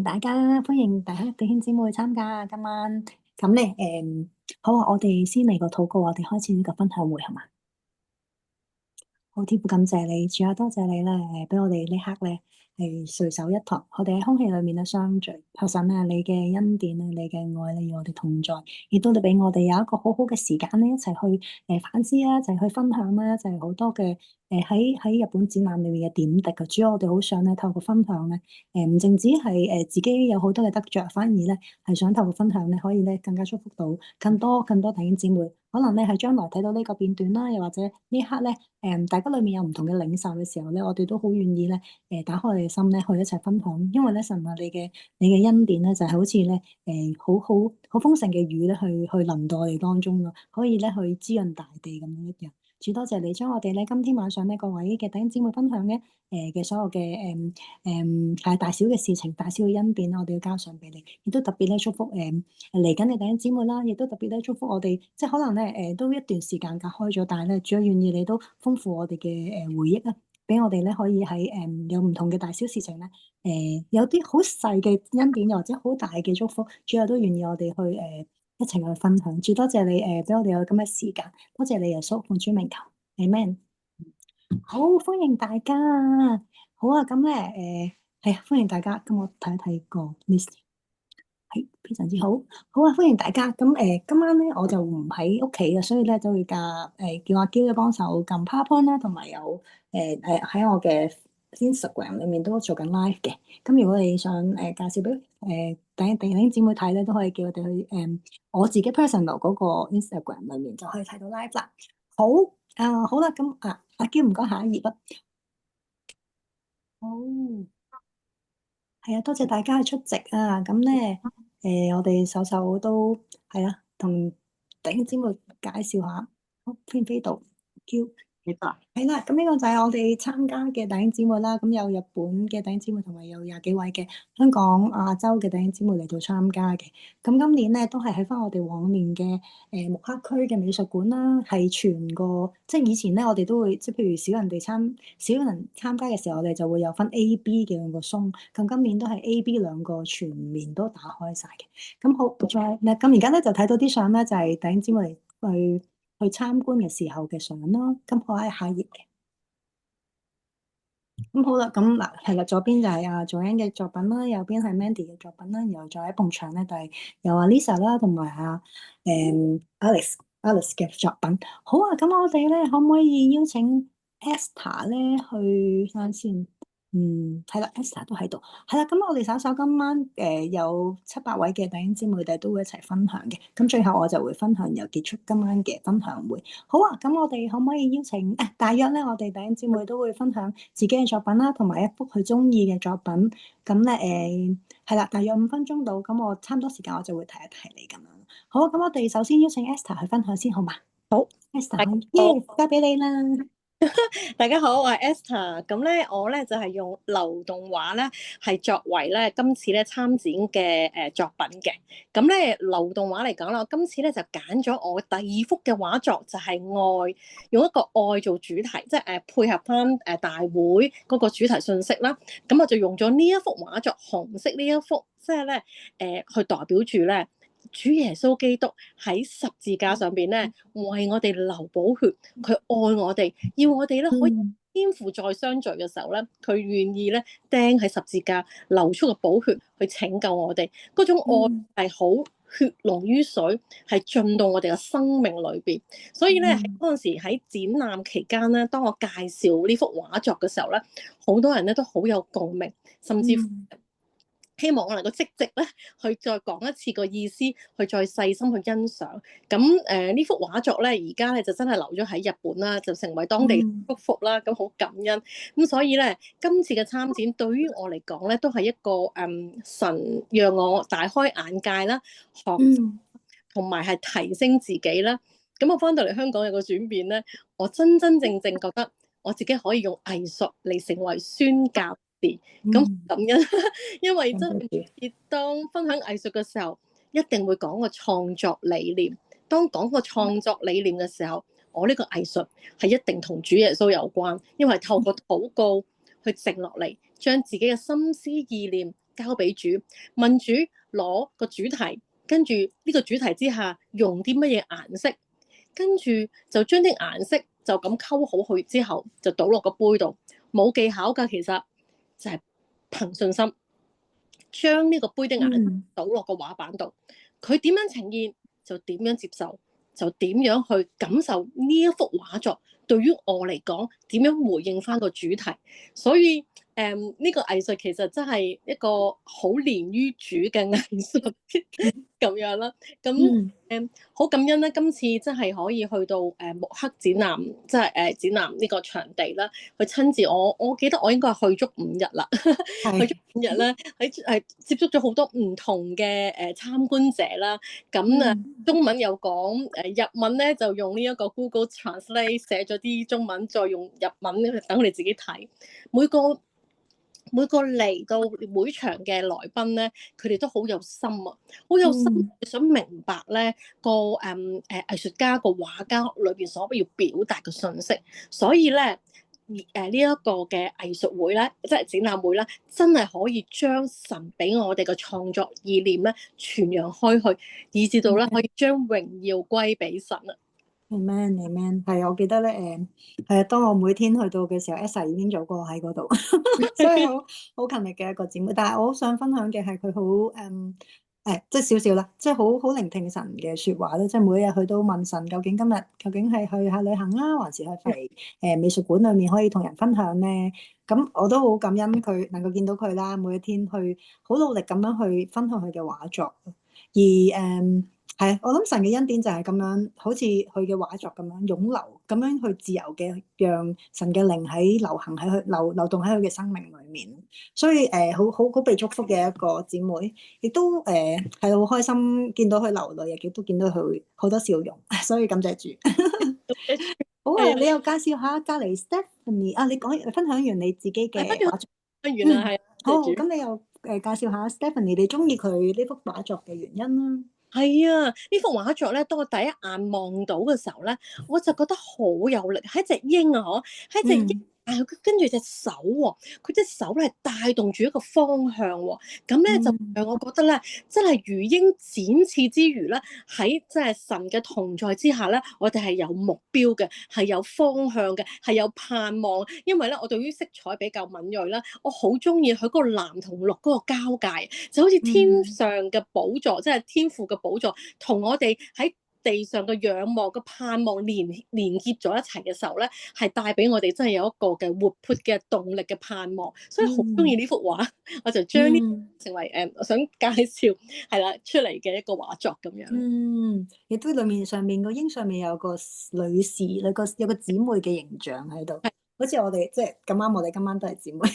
大家歡迎大家弟兄姊妹參加今晚咁咧，好啊！我哋先嚟個禱告，我哋開始呢個分享會，係嘛？好，天父感謝你，主啊，多謝你咧，俾我哋呢刻咧係隨手一堂，我哋喺空氣裏面咧相聚，求神啊，你嘅恩典啊，你嘅愛咧與我哋同在，亦都俾我哋有一個好好嘅時間咧，一齊去反思啦，一齊去分享啦，就係好多嘅喺日本展覽裏面嘅點滴嘅。主啊，我哋好想咧透過分享咧，唔淨止係自己有好多嘅得着，反而咧係想透過分享咧，可以咧更加祝福到更多弟兄姊妹。可能咧係將來睇到呢個片段啦，又或者呢刻咧，大家裏面有唔同嘅領受嘅時候咧，我哋都好願意咧，打開我哋嘅心咧，去一齊分享。因為咧，神啊，你嘅恩典咧，就係好似咧，好豐盛嘅雨咧，去臨到我哋當中咯，可以咧去滋潤大地咁樣一樣。主多謝你將我哋咧今天晚上咧各位嘅弟兄姊妹分享嘅嘅所有嘅係大小嘅事情、大小嘅恩典，我哋要交上俾你，亦都特別咧祝福嚟緊嘅弟兄姊妹啦，亦都特別咧祝福我哋，即係可能咧都一段時間隔開咗，但係咧主要願意你都豐富我哋嘅回憶啊，俾我哋咧可以喺有唔同嘅大小事情咧有啲好細嘅恩典，又或者好大嘅祝福，主要都願意我哋去一齊去分享。主多謝你俾我哋有咁嘅時間，多謝你耶穌奉主名求，Amen。好，歡迎大家。好啊，咁咧係啊，歡迎大家。咁我睇一睇個 list。係非常之好，好啊！歡迎大家。咁今晚咧我就唔喺屋企嘅，所以咧就會叫阿嬌咧幫手撳 PowerPoint 啦，同埋有喺我嘅 Instagram 裏面都做緊 live 嘅。咁如果你想介紹俾弟兄姊妹睇咧，都可以叫我哋去我自己 personal 嗰個 Instagram 裏面就可以睇到 live 啦。好好啦，咁阿嬌唔該下一頁啊。好。係啊，多謝大家嘅出席啊！咁咧，我哋手都係啊，同弟兄姊妹介紹下，好，飛唔飛到？叫記得係啦，咁呢個就係我哋參加嘅弟兄姊妹啦。咁有日本嘅弟兄姊妹，同埋有廿幾位嘅香港、亞洲嘅弟兄姊妹嚟到參加嘅。咁今年咧都係喺翻我哋往年嘅木刻區嘅美術館啦，係全個即係以前咧，我哋都會即係譬如少人參加嘅時候，我哋就會有分 A、B 嘅兩個松。咁今年都係 A、B 兩個全面都打開晒嘅。咁好，咁而家咧就睇到啲相咧，就係弟兄姊妹去參觀嘅時候嘅相咯。咁我喺下一頁嘅。咁好啦，咁嗱係啦，左邊就係阿 Joanne 嘅作品啦，右邊係 Mandy 嘅作品啦，然後再喺埲牆咧就係有阿 Lisa 啦，同埋Alice 嘅作品。好啊，咁我哋咧可唔可以邀請 Esther 咧去睇下先？係啦，Esther 都喺度。係啦，咁我哋稍今晚有7、8位嘅弟兄姊妹，哋都會一齊分享嘅。咁最後我就會分享，又結束今晚嘅分享會。好啊，咁我哋可唔可以邀請大約咧，我哋弟兄姊妹都會分享自己嘅作品啦，同埋一幅佢中意嘅作品。咁咧係啦，大約5分鐘到，咁我差唔多時間我就會提一提你咁樣。好啊，咁我哋首先邀請 Esther 去分享先，好嘛？好，Esther 大家可以，好，交俾你啦。大家好，我係 Esther。咁咧，我咧就係用流動畫咧，係作為咧今次咧參展嘅作品嘅。咁咧流動畫嚟講啦，我今次咧就揀咗我第2幅嘅畫作，就係愛，用一個愛做主題，即係配合翻大會嗰個主題信息啦。咁我就用咗呢一幅畫作，紅色呢一幅，即係咧去代表住咧。主耶穌基督喺十字架上邊咧，為我哋流寶血，佢愛我哋，要我哋咧可以天父再相聚嘅時候咧，佢願意咧釘喺十字架流出個寶血去拯救我哋，嗰種愛係好血濃於水，係進到我哋嘅生命裏邊。所以咧喺嗰陣時喺展覽期間咧，當我介紹呢幅畫作嘅時候咧，好多人咧都好有共鳴，甚至乎希望我能夠即席咧，去再講一次個意思，去再細心去欣賞。咁呢幅畫作咧，而家咧就真係留咗喺日本啦，就成為當地祝福啦。咁好感恩。咁所以咧，今次嘅參展對於我嚟講咧，都係一個神讓我大開眼界啦，學同埋係提升自己啦。咁我翻到嚟香港有個轉變咧，我真真正正覺得我自己可以用藝術嚟成為宣教士。咁感恩，因為真係當分享藝術嘅時候，一定會講個創作理念。當講個創作理念嘅時候，我呢個藝術係一定同主耶穌有關，因為透過禱告去靜落嚟，將自己嘅心思意念交俾主，問主攞個主題，跟住呢個主題之下用啲乜嘢顏色，跟住就將啲顏色就咁溝好佢之後，就倒落個杯度，冇技巧㗎，其實就係憑信心，將呢個杯的顏色倒落個畫板度，佢點樣呈現就點樣接受，就點樣去感受呢一幅畫作對於我嚟講點樣回應翻個主題。所以呢個藝術其實真係一個好連於主嘅藝術咁樣啦。咁好感恩咧，今次真係可以去到木刻展覽，即係展覽呢個場地啦，去親自我記得我應該係去足5日啦，去足5日咧，喺接觸咗好多唔同嘅參觀者啦。咁中文有講，日文咧就用呢一個 Google Translate 寫咗啲中文，再用日文等佢哋自己睇。每個嚟到會場嘅來賓咧，佢哋都好有心啊，好有心想明白咧個藝術家個畫家裏邊所要表達嘅信息。所以咧呢一個嘅藝術會咧，即係展覽會咧，真係可以將神俾我哋嘅創作意念咧傳揚開去，以至到咧可以將榮耀歸俾神啊！Amen，Amen，係我記得咧，係啊，當我每天去到嘅時候，Elsa 已經做過喺嗰度，所以好勤力嘅一個姊妹。但係我好想分享嘅係佢好即係少少啦，即係好聆聽神嘅説話咧，即係每日去都問神究竟今日究竟係去下旅行啊，還是去美術館裏面可以同人分享咧？咁我都好感恩佢能夠見到佢啦，每一天去好努力咁樣去分享佢嘅畫作，而係，我諗神嘅恩典就係咁樣，好似佢嘅畫作咁樣湧流，咁樣去自由嘅，讓神嘅靈喺流行喺佢流動喺佢嘅生命裏面。所以好被祝福嘅一個姊妹，亦都係好開心見到佢流淚，亦都見到佢好多笑容，所以感謝主。好啊，你又介紹下隔離 Stephanie 啊，你分享完你自己嘅畫作，分完啦，係好，咁你又介紹下 Stephanie，你中意佢呢幅畫作嘅原因啦。係啊，呢幅畫作咧，當我第一眼望到嘅時候咧，我就覺得好有力，係一隻鷹啊，嗬，係一隻鷹，跟住隻手喎，佢隻手咧係帶動住一個方向喎，咁咧就讓我覺得咧，真係如鷹展翅之餘咧，喺即係神嘅同在之下咧，我哋係有目標嘅，係有方向嘅，係有盼望。因為咧，我對於色彩比較敏鋭啦，我好中意佢嗰個藍同綠嗰個交界，就好似天上嘅寶座，即係天父嘅寶座，同我哋喺地上嘅仰望嘅盼望連結咗一齊嘅時候咧，係帶俾我哋真係有一個嘅活潑嘅動力嘅盼望，所以好中意呢幅畫，我就將呢成為我想介紹係啦出嚟嘅一個畫作咁樣。亦都裏面上面個鷹上面有個女士，有個姊妹嘅形象喺度，好似我哋即係咁啱，我哋今晚都係姊妹，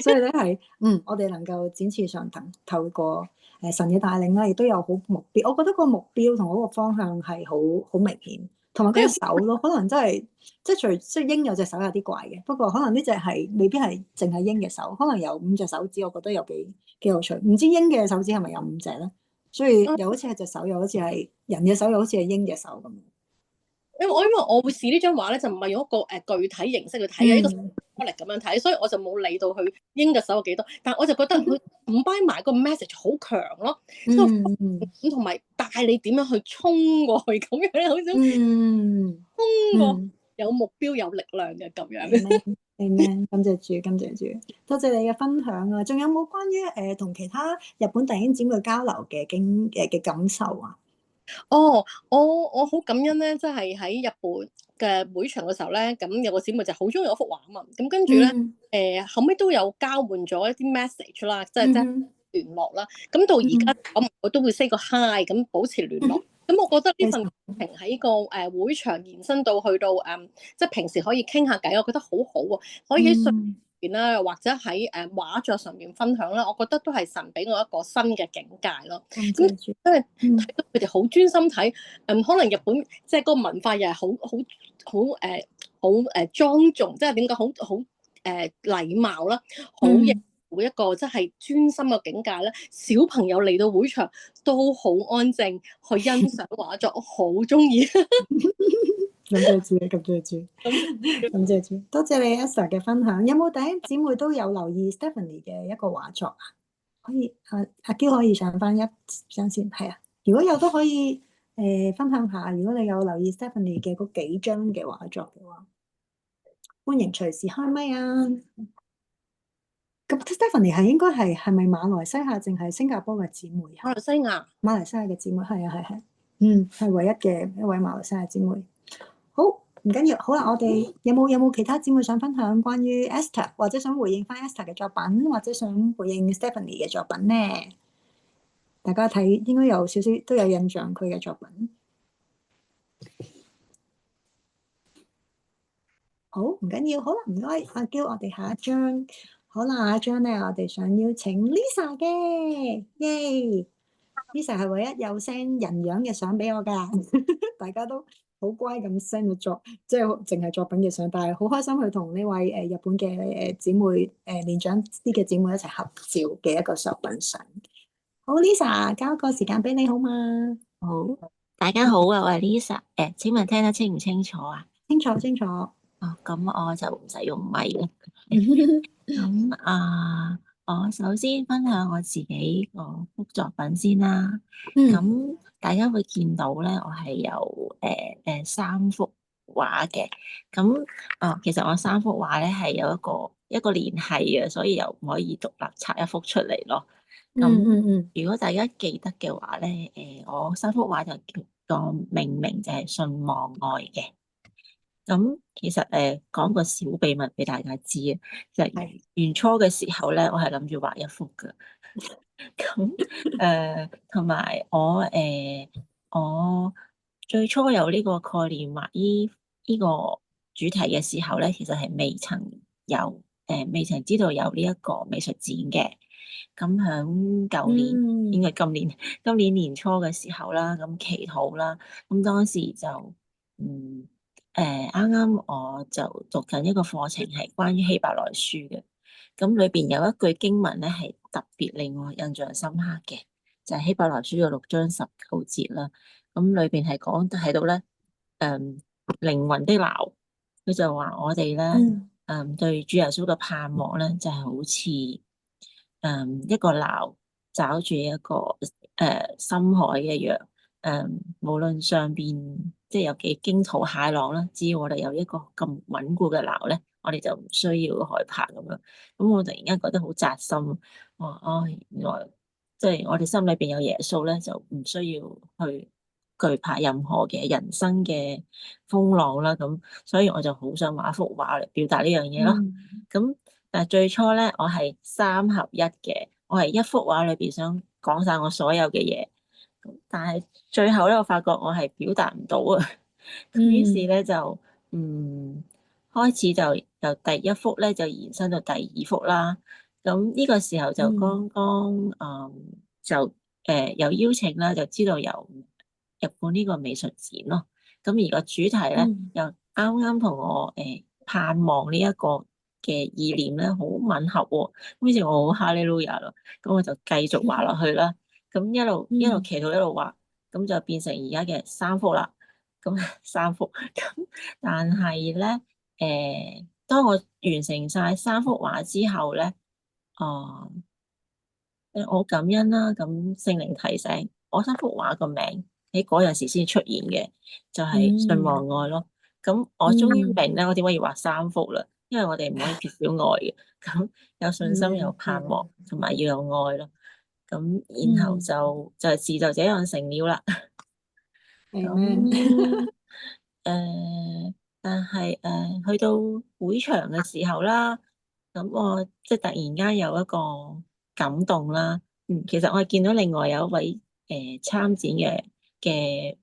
所以咧係我哋能夠展翅上騰，透過神嘅帶領啦，亦都有好目標。我覺得個目標同嗰個方向係好明顯，同埋嗰隻手咯，可能真係即係鷹有隻手有啲怪嘅，不過可能呢隻係未必係淨係鷹嘅手，可能有5隻手指，我覺得有幾有趣。唔知鷹嘅手指係咪有5隻咧？所以又好似係隻手，又好似係人嘅手，又好似係鷹嘅手咁。因為我會試呢張畫咧，就唔係用一個具體形式去睇嘅，一個力咁樣睇，所以我就冇理到佢鷹嘅手有幾多，但係我就覺得佢combine埋個 message 好強咯，咁同埋帶你點樣去衝過去咁樣，好想衝過有目標有力量嘅咁樣。Amen，感謝主，感謝主，多謝你嘅分享啊！仲有冇關於同其他日本弟兄姊妹交流嘅感受啊？我好感恩咧，即係喺日本嘅會場嘅時候咧，咁有個姊妹就好中意嗰幅畫啊嘛，咁跟住咧，後尾都有交換咗一啲 message 啦，即係聯絡啦，咁到而家我都會 say 個 hi 咁保持聯絡。咁我覺得呢份情喺個會場延伸到去到即係平時可以傾下偈，我覺得好好喎，可以喺上邊啦，或者喺畫作上面分享啦，我覺得都係神俾我一個新嘅境界咯。咁因為睇到佢哋好專心睇，可能日本即係個文化又係好莊重，即係點講好禮貌啦，好一個即係專心嘅境界咧，小朋友嚟到會場都好安靜去欣賞畫作，好中意。感謝主，感謝主，感謝主，多謝你 Esther 嘅分享。有冇弟兄姊妹都有留意 Stephanie 嘅一個畫作啊？可以阿嬌可以上翻一張先，係啊。如果有都可以分享下，如果你有留意 Stephanie 嘅嗰幾張嘅畫作嘅話，歡迎隨時開咪啊！咁 Stephanie 係應該係咪馬來西亞定係新加坡嘅姊妹啊？馬來西亞。馬來西亞嘅姊妹係啊係，係唯一嘅一位馬來西亞姊妹。好，唔緊要，好啦，我哋有冇其他姊妹想分享關於 Esther，或者想回應翻 Esther 嘅作品，或者想回應 Stephanie 嘅作品呢？大家睇應該有少少都有印象佢嘅作品。好，唔緊要，好啦，唔該，阿嬌，我哋下一張，好啦，下一張咧，我哋想邀請 Lisa 嘅，耶！Lisa 係唯一有 send 人樣嘅相俾我噶，大家都好乖咁 send 咗即係淨係作品嘅相，但係好開心去同呢位日本嘅姊妹年長啲嘅姊妹一齊合照嘅一個作品相。好，Lisa，交個時間俾你好嗎？好，大家好啊，我係 Lisa。請問聽得清唔清楚啊？清楚清楚。哦，咁我就唔使用咪啦。咁我首先分享我自己個幅作品先啦。咁大家會見到咧，我係有三幅畫嘅。咁其實我三幅畫咧係有一個聯繫嘅，所以又唔可以獨立拆一幅出嚟咯。咁如果大家記得嘅話咧，我三幅畫就叫個命名就係信望愛嘅。咁其實講個小秘密俾大家知啊，就係原初嘅時候咧，我係諗住畫一幅噶。咁同埋我最初有呢個概念畫呢個主題嘅時候咧，其實係未曾知道有呢一個美術展嘅。咁響舊年，應該今年年初嘅時候啦，咁祈禱啦，咁當時就啱啱我就讀緊一個課程係關於希伯來書嘅，咁裏邊有一句經文咧係特別令我印象深刻嘅，就係希伯來書嘅6章19節啦。咁裏邊係講睇到咧，靈魂的錨，佢就話我哋咧，對主耶穌嘅盼望咧，就係好似一個錨找住一個深海一樣。無論上邊即係有幾驚濤駭浪啦，只要我哋有一個咁穩固嘅錨咧，我哋就唔需要害怕咁樣。咁我突然間覺得好扎心，原來即係我哋心裏邊有耶穌咧，就唔需要去懼怕任何嘅人生嘅風浪啦。咁所以我就好想畫一幅畫嚟表達呢樣嘢咯。咁但係最初咧，我係三合一嘅，我係一幅畫裏邊想講晒我所有嘅嘢。但係最後咧，我發覺我係表達唔到啊。於是咧就開始就由第一幅咧就延伸到第二幅啦。咁呢個時候就剛剛就有邀請啦，就知道有日本呢個美術展咯。咁而個主題咧又啱啱同我盼望呢一個嘅意念咧好吻合喎。於是我好哈利路亞咯，咁我就繼續畫落去啦。咁一路祈禱一路畫，咁就變成而家嘅三幅啦。咁三幅，咁但係咧，當我完成晒三幅畫之後咧，我好感恩啦。咁聖靈提醒我三幅畫個名喺嗰陣時先出現嘅，就係信望愛咯。咁我終於明咧，我點解要畫三幅啦？因為我哋唔可以缺少愛嘅。咁有信心、有盼望，同埋要有愛咯。咁然後事就這樣成了啦。咁但係去到會場嘅時候啦，咁我即係突然間有一個感動啦。其實我係見到另外有一位參展嘅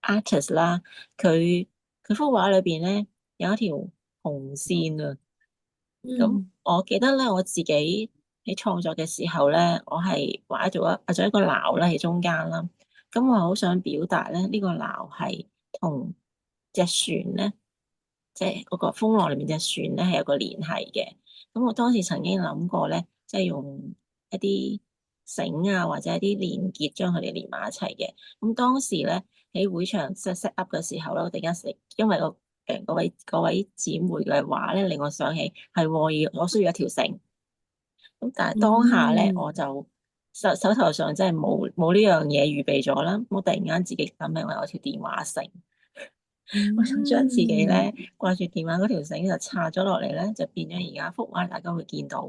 artist 啦，佢幅畫裏邊咧有一條紅線啊。咁我記得咧，我自己喺創作嘅時候咧，我係畫咗一個錨啦喺中間啦。咁我好想表達咧，呢個錨係同隻船咧，即係嗰個風浪裏面隻船咧係有個聯繫嘅。咁我當時曾經諗過咧，即係用一啲繩啊或者一啲連結將佢哋連埋一齊嘅。咁當時咧喺會場 set up 嘅時候咧，我突然間因為嗰位姊妹嘅話咧，令我想起係我需要一條繩。咁但係當下咧，嗯我就手頭上真係冇呢樣嘢預備咗啦。我突然間自己諗起我有條電話繩，我就將自己嗯咧掛住電話嗰條繩就拆咗落嚟咧，就變咗而家幅畫，大家會見到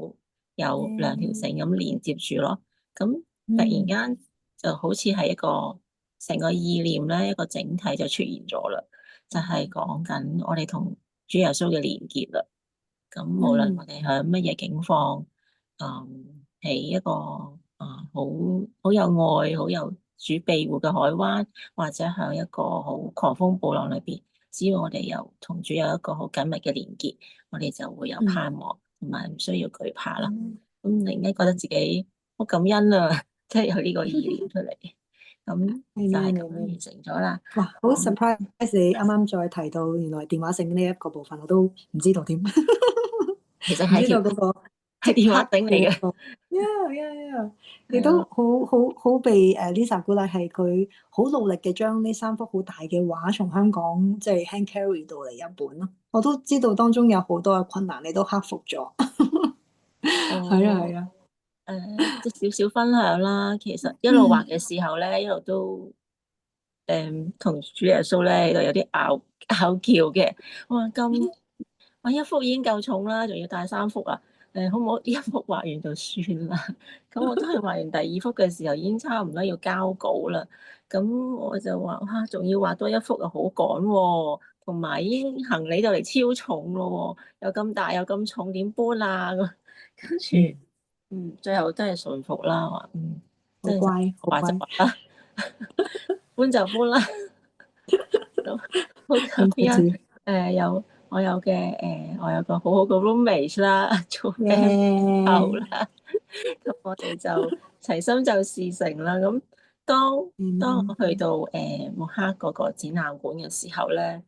有兩條繩咁連接住咯。咁突然嗯間就好似係一個成個意念咧，一個整體就出現咗啦，就係講緊我哋同主耶穌嘅連結啦。咁無論我哋喺乜嘢境況，喺一個好有愛、好有主庇護嘅海灣，或者喺一個好狂風暴浪裏邊，只要我哋有同主有一個好緊密嘅連結，我哋就會有盼望，同埋唔需要懼怕啦。咁突然間覺得自己好感恩啊，即係有呢個意念出嚟，咁就係咁樣完成咗啦。哇，好 surprise！你啱啱再提到原來電話繩呢一個部分，我都唔知道添，唔其實係知道嗰個係電話頂嚟嘅。yeah yeah yeah，亦都好被Lisa 鼓勵，係佢好努力嘅將呢3幅好大嘅畫從香港即係 hand carry 到嚟日本咯。我都知道當中有好多嘅困難，你都克服咗。係啊係啊，即係少少分享啦。其實一路畫嘅時候咧，一路都同主耶穌咧喺度有啲拗撬嘅。我話我一幅已經夠重啦，仲要帶3幅啊。好唔好一幅畫完就算啦？咁我都係畫完第2幅嘅時候，已經差唔多要交稿啦。咁我就話哇，仲要畫多1幅啊，好趕喎，同埋已經行李就嚟超重咯喎，又咁大又咁重，點搬啊？跟住最後真係順服啦，話好乖好畫就乖，畫啦，搬就搬啦。咁好感咁恩我有個好好嘅 roommate 啦，做 friend 後耶！啦，咁我哋就齊心就事成啦。咁當我去到木克嗰個展覽館嘅時候咧，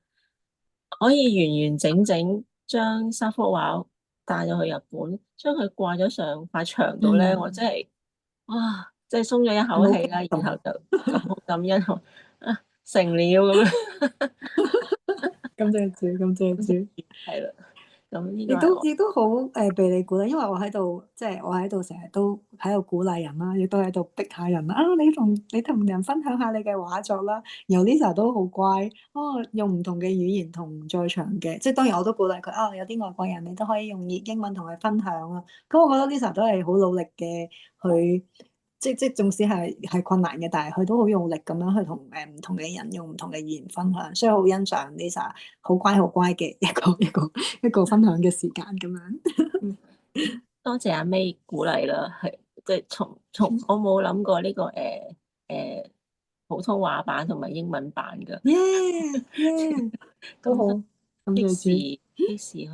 可以完完整整將3幅畫帶咗去日本，將佢掛咗上塊牆度咧，我真係哇，真係鬆咗一口氣啦。然後就咁好感恩啊，成了咁樣。感謝主，感謝主。係啦，咁呢個亦係我都亦都好被你鼓勵，因為我喺度即係我喺度成日都喺度鼓勵人啦，亦都喺度逼下人啦。啊，你同人分享下你嘅畫作啦。然後 Lisa 都好乖，用唔同嘅語言同在場嘅，即係當然我都鼓勵佢啊。有啲外國人你都可以用英文同佢分享啊。咁我覺得 Lisa 都係好努力嘅去。即縱使係困難嘅，但係佢都好用力咁樣去同唔同嘅人用唔同嘅語言分享，所以好欣賞 Lisa 好乖好乖嘅一個分享嘅時間咁樣。多謝阿 May 鼓勵啦，係即係從我冇諗過呢個誒普通話版同埋英文版㗎，耶耶，都好，咁感謝主。即時去，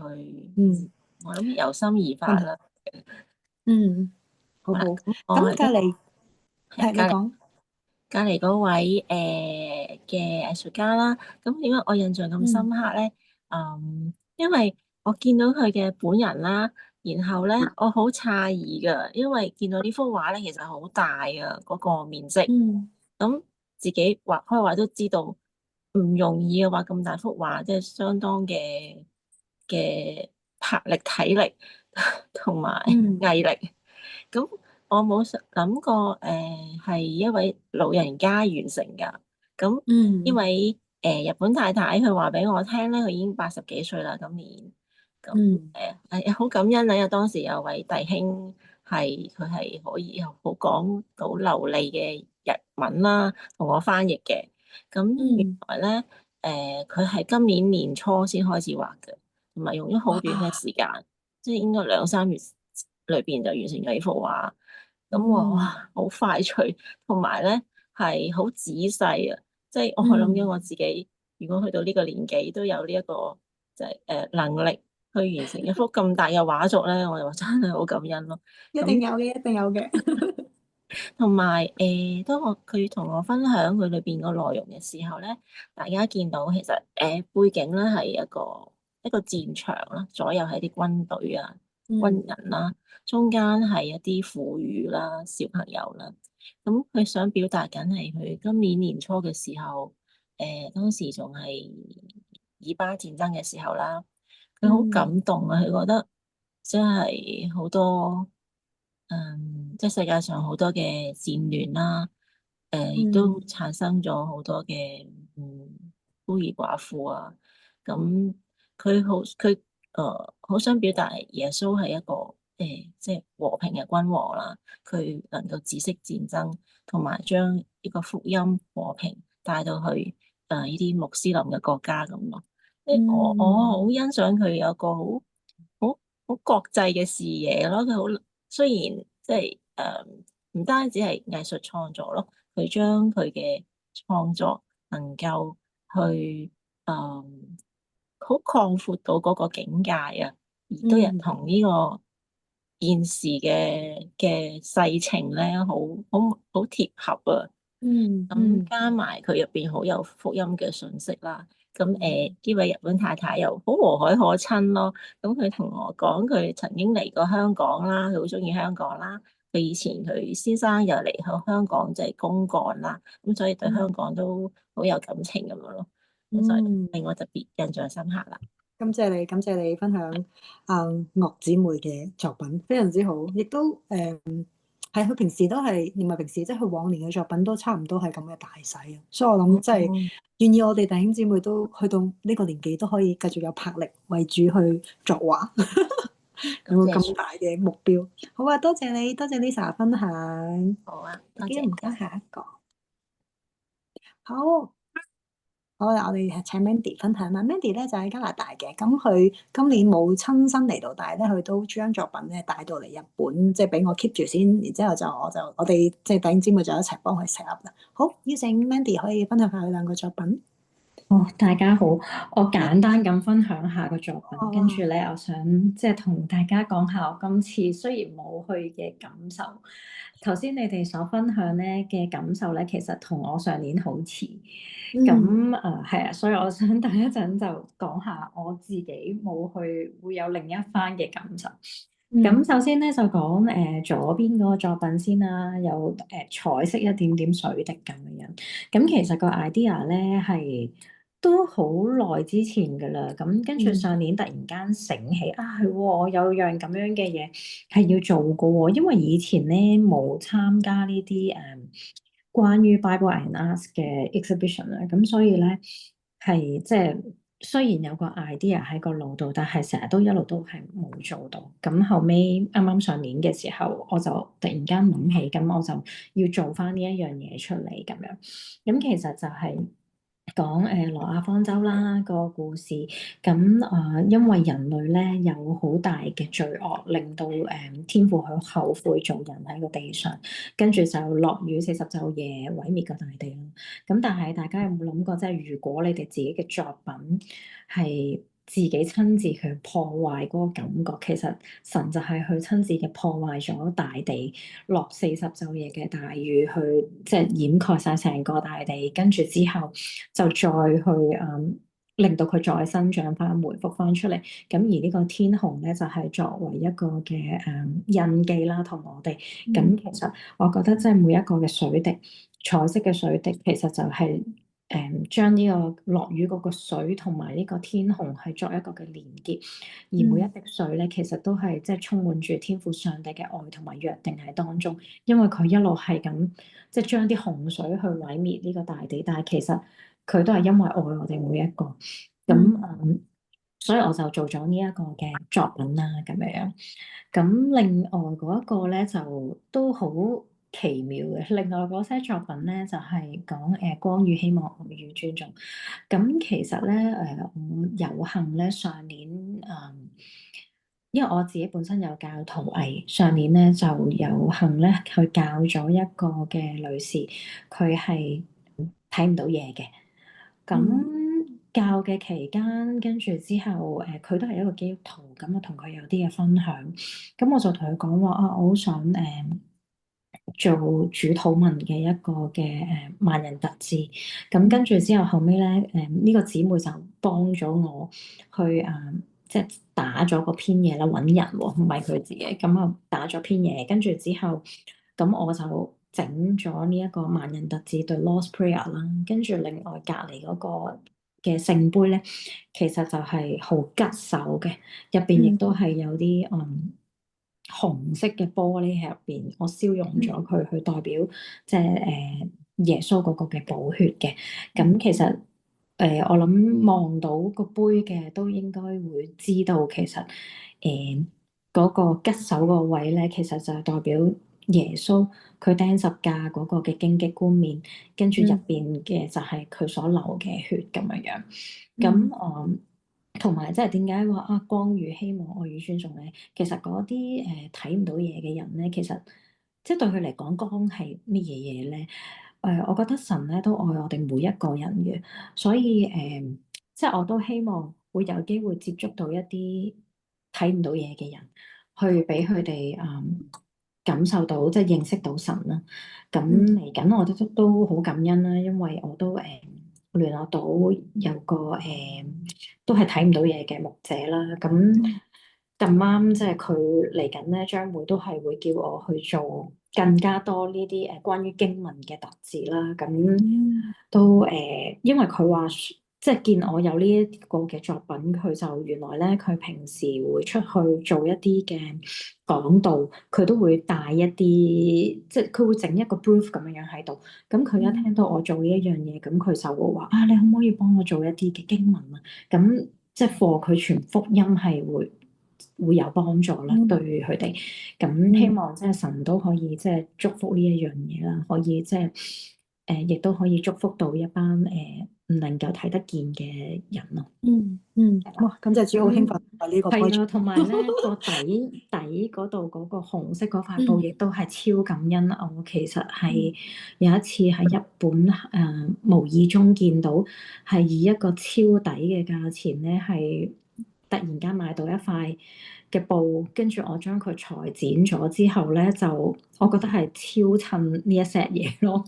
我諗由心而發啦。好好。咁我咁隔離係你隔離講。隔離嗰位嘅藝術家啦，咁點解我印象咁深刻咧？因為我見到佢嘅本人啦，然後咧我好詫異㗎，因為見到呢幅畫咧其實好大啊，嗰個面積。咁自己畫開畫都知道唔容易嘅，畫咁大幅畫，即係相當嘅魄力、體力同埋毅力。咁我冇諗過係一位老人家完成㗎。咁因為日本太太佢話俾我聽咧，佢已經80幾歲啦，今年。咁好感恩啊！因為當時有位弟兄佢係可以好講到流利嘅日文啦，同我翻譯嘅。咁原來咧佢係今年年初先開始畫嘅，同埋用咗好短嘅時間，即係應該2、3月裏邊就完成咗呢幅畫。咁我哇好快脆，同埋咧係好仔細啊！即係我諗緊我自己，如果去到呢個年紀都有呢一個就係能力去完成一幅咁大嘅畫作咧，我就話真係好感恩咯。一定有嘅，一定有嘅。同埋當佢同我分享佢裏邊個內容嘅時候咧，大家見到其實背景咧係一個戰場啦，左右係啲軍隊啊、軍人啦，中間係一啲婦孺啦、小朋友啦。咁佢想表達緊係佢今年年初嘅時候，當時仲係以巴戰爭嘅時候啦，佢好感動啊！佢覺得真係好多即係世界上好多嘅戰亂啦，亦都產生咗好多嘅孤兒寡婦啊。咁佢好想表達耶穌係一個即係和平嘅君王啦。佢能夠止息戰爭，同埋將呢個福音和平帶到去呢啲穆斯林嘅國家咁咯。我好欣賞佢有個好好國際嘅視野咯。佢好雖然即係唔單止係藝術創作咯，佢將佢嘅創作能夠去好擴闊到嗰個境界啊，而都有同呢個現時嘅世情咧，好貼合啊。咁加埋佢入邊好有福音嘅信息啦。咁呢位日本太太又好和藹可親咯。咁佢同我講，佢曾經嚟過香港啦，佢好中意香港啦。佢以前佢先生又嚟喺香港即係公幹啦，咁所以對香港都好有感情咁樣咯。咁所以令我特別印象深刻啦。感謝你，感謝你分享樂姊妹嘅作品，非常之好，亦都係佢平時都係，唔係平時，即係佢往年嘅作品都差唔多係咁嘅大細啊。所以我諗，即係願意我哋弟兄姊妹都去到呢個年紀，都可以繼續有魄力為主去作畫，有個咁大嘅目標。好啊，多謝你，多謝 Lisa 分享。好啊，多謝唔該，下一個。好。好啦，我哋請 Mandy 分享啦。Mandy 咧就喺加拿大嘅，咁佢今年冇親身嚟到，但係咧佢都將作品咧帶到嚟日本，即係俾我 keep 住先。然之後我哋即係弟兄姊妹就一齊幫佢 set up 啦。好，邀請 Mandy 可以分享下佢兩個作品。大家好，我簡單咁分享下個作品，跟住咧，我想即係同大家講下我今次雖然冇去嘅感受。頭先你哋所分享咧嘅感受咧，其實同我上年好似。咁係啊，所以我想等一陣就講下我自己冇去會有另一番嘅感受。咁首先咧就講左邊嗰個作品先啦，有彩色一點點水滴咁樣。咁其實個 idea 咧係都好耐之前噶啦，咁跟住上年突然間醒起係我有樣咁樣嘅嘢係要做噶喎，因為以前咧冇參加呢啲關於 Bible and Art 嘅 exhibition 啦，咁所以咧係即係雖然有個 idea 喺個腦度，但係成日都一路都係冇做到。咁後尾啱啱上年嘅時候，我就突然間諗起，咁我就要做翻呢一樣嘢出嚟咁樣。咁其實就係講挪亞方舟啦個故事。咁因為人類咧有好大嘅罪惡，令到天父佢後悔做人喺個地上，跟住就落雨40晝夜毀滅個大地啦。咁但係大家有冇諗過，即係如果你哋自己嘅作品係自己親自去破壞嗰個感覺，其實神就係去親自嘅破壞咗大地，落40晝夜嘅大雨去即係掩蓋晒成個大地，跟住之後就再去令到佢再生長翻、回復翻出嚟。咁而呢個天虹咧就係作為一個嘅印記啦，同我哋。咁其實我覺得即係每一個嘅水滴，彩色嘅水滴，其實就係將呢個落雨嗰個水同埋呢個天虹係作一個嘅連結。而每一滴水咧，其實都係即係充滿住天父上帝嘅愛同埋約定喺當中。因為佢一路係咁即係將啲洪水去毀滅呢個大地，但係其實佢都係因為愛我哋每一個。咁所以我就做咗呢一個嘅作品啦，咁樣。咁另外嗰一個咧就都好奇妙嘅。另外嗰些作品咧就係講光與希望、愛與尊重。咁其實咧我有幸咧上年因為我自己本身有教陶藝，上年咧就有幸咧去教咗一個嘅女士，佢係睇唔到嘢嘅。咁教嘅期間，跟住之後佢都係一個基督徒，咁我同佢有啲嘅分享。咁我就同佢講話我好想做主禱文嘅一個嘅萬人特質。咁跟住之後後尾咧呢個姊妹就幫咗我去即係打咗個篇嘢啦，揾人喎，唔係佢自己。咁啊打咗篇嘢，跟住之後咁我就整咗呢一個萬人特質對 Lord's Prayer 啦。跟住另外隔離嗰個嘅聖杯咧，其實就係好吉手嘅，入邊亦都係有啲紅色嘅玻璃喺入邊，我燒溶咗佢，去代表即係耶穌嗰個嘅寶血嘅。咁其實我諗望到個杯嘅都應該會知道，其實嗰個吉手個位咧，其實就係代表耶穌佢釘十架嗰個嘅荊棘冠冕，跟住入邊嘅就係佢所流嘅血咁樣樣。咁同埋即係點解話啊光與希望愛與尊重咧？其實嗰啲睇唔到嘢嘅人咧，其實即係對佢嚟講，光係乜嘢嘢咧？我覺得神咧都愛我哋每一個人嘅，所以即係我都希望會有機會接觸到一啲睇唔到嘢嘅人，去俾佢哋感受到即係認識到神啦。咁嚟緊我都好感恩啦，因為我都聯絡到有個都係睇唔到嘢嘅牧者啦。咁咁啱即係佢嚟緊咧，將會都係會叫我去做更加多呢啲關於經文嘅特質啦。咁都因為佢話即係見我有呢一個嘅作品，佢就原來咧佢平時會出去做一啲嘅講道，佢都會帶一啲即係佢會整一個 booth 咁樣樣喺度。咁佢一聽到我做呢一樣嘢，咁佢就會話啊，你可唔可以幫我做一啲嘅經文啊？咁即係課佢傳福音係會有幫助啦，對佢哋。咁希望即係神都可以即係祝福呢一樣嘢啦，可以即係亦都可以祝福到一班唔能夠睇得見嘅人咯。哇！感謝主，好興奮啊！呢個係啊，同埋咧個底嗰度嗰個紅色嗰塊布亦都係超感恩。我其實係有一次喺日本無意中見到，係以一個超抵嘅價錢咧，係突然間買到一塊嘅布，跟住我將佢裁剪咗之後咧，就我覺得係超襯呢一 set 嘢咯。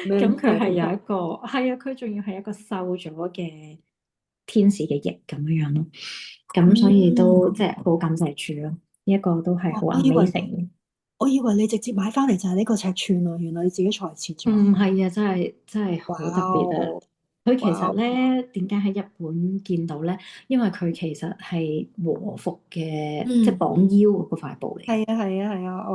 咁佢係有一個係啊，佢仲要係一個瘦咗嘅天使嘅翼咁樣樣咯。咁所以都即係好感謝主咯，呢一個都係好 amazing。我以為你直接買翻嚟就係呢個尺寸啊，原來你自己裁切咗。唔係啊，真係好特別啊！佢其實咧點解喺日本見到咧？因為佢其實係和服嘅，即係綁腰嗰塊布嚟。係啊，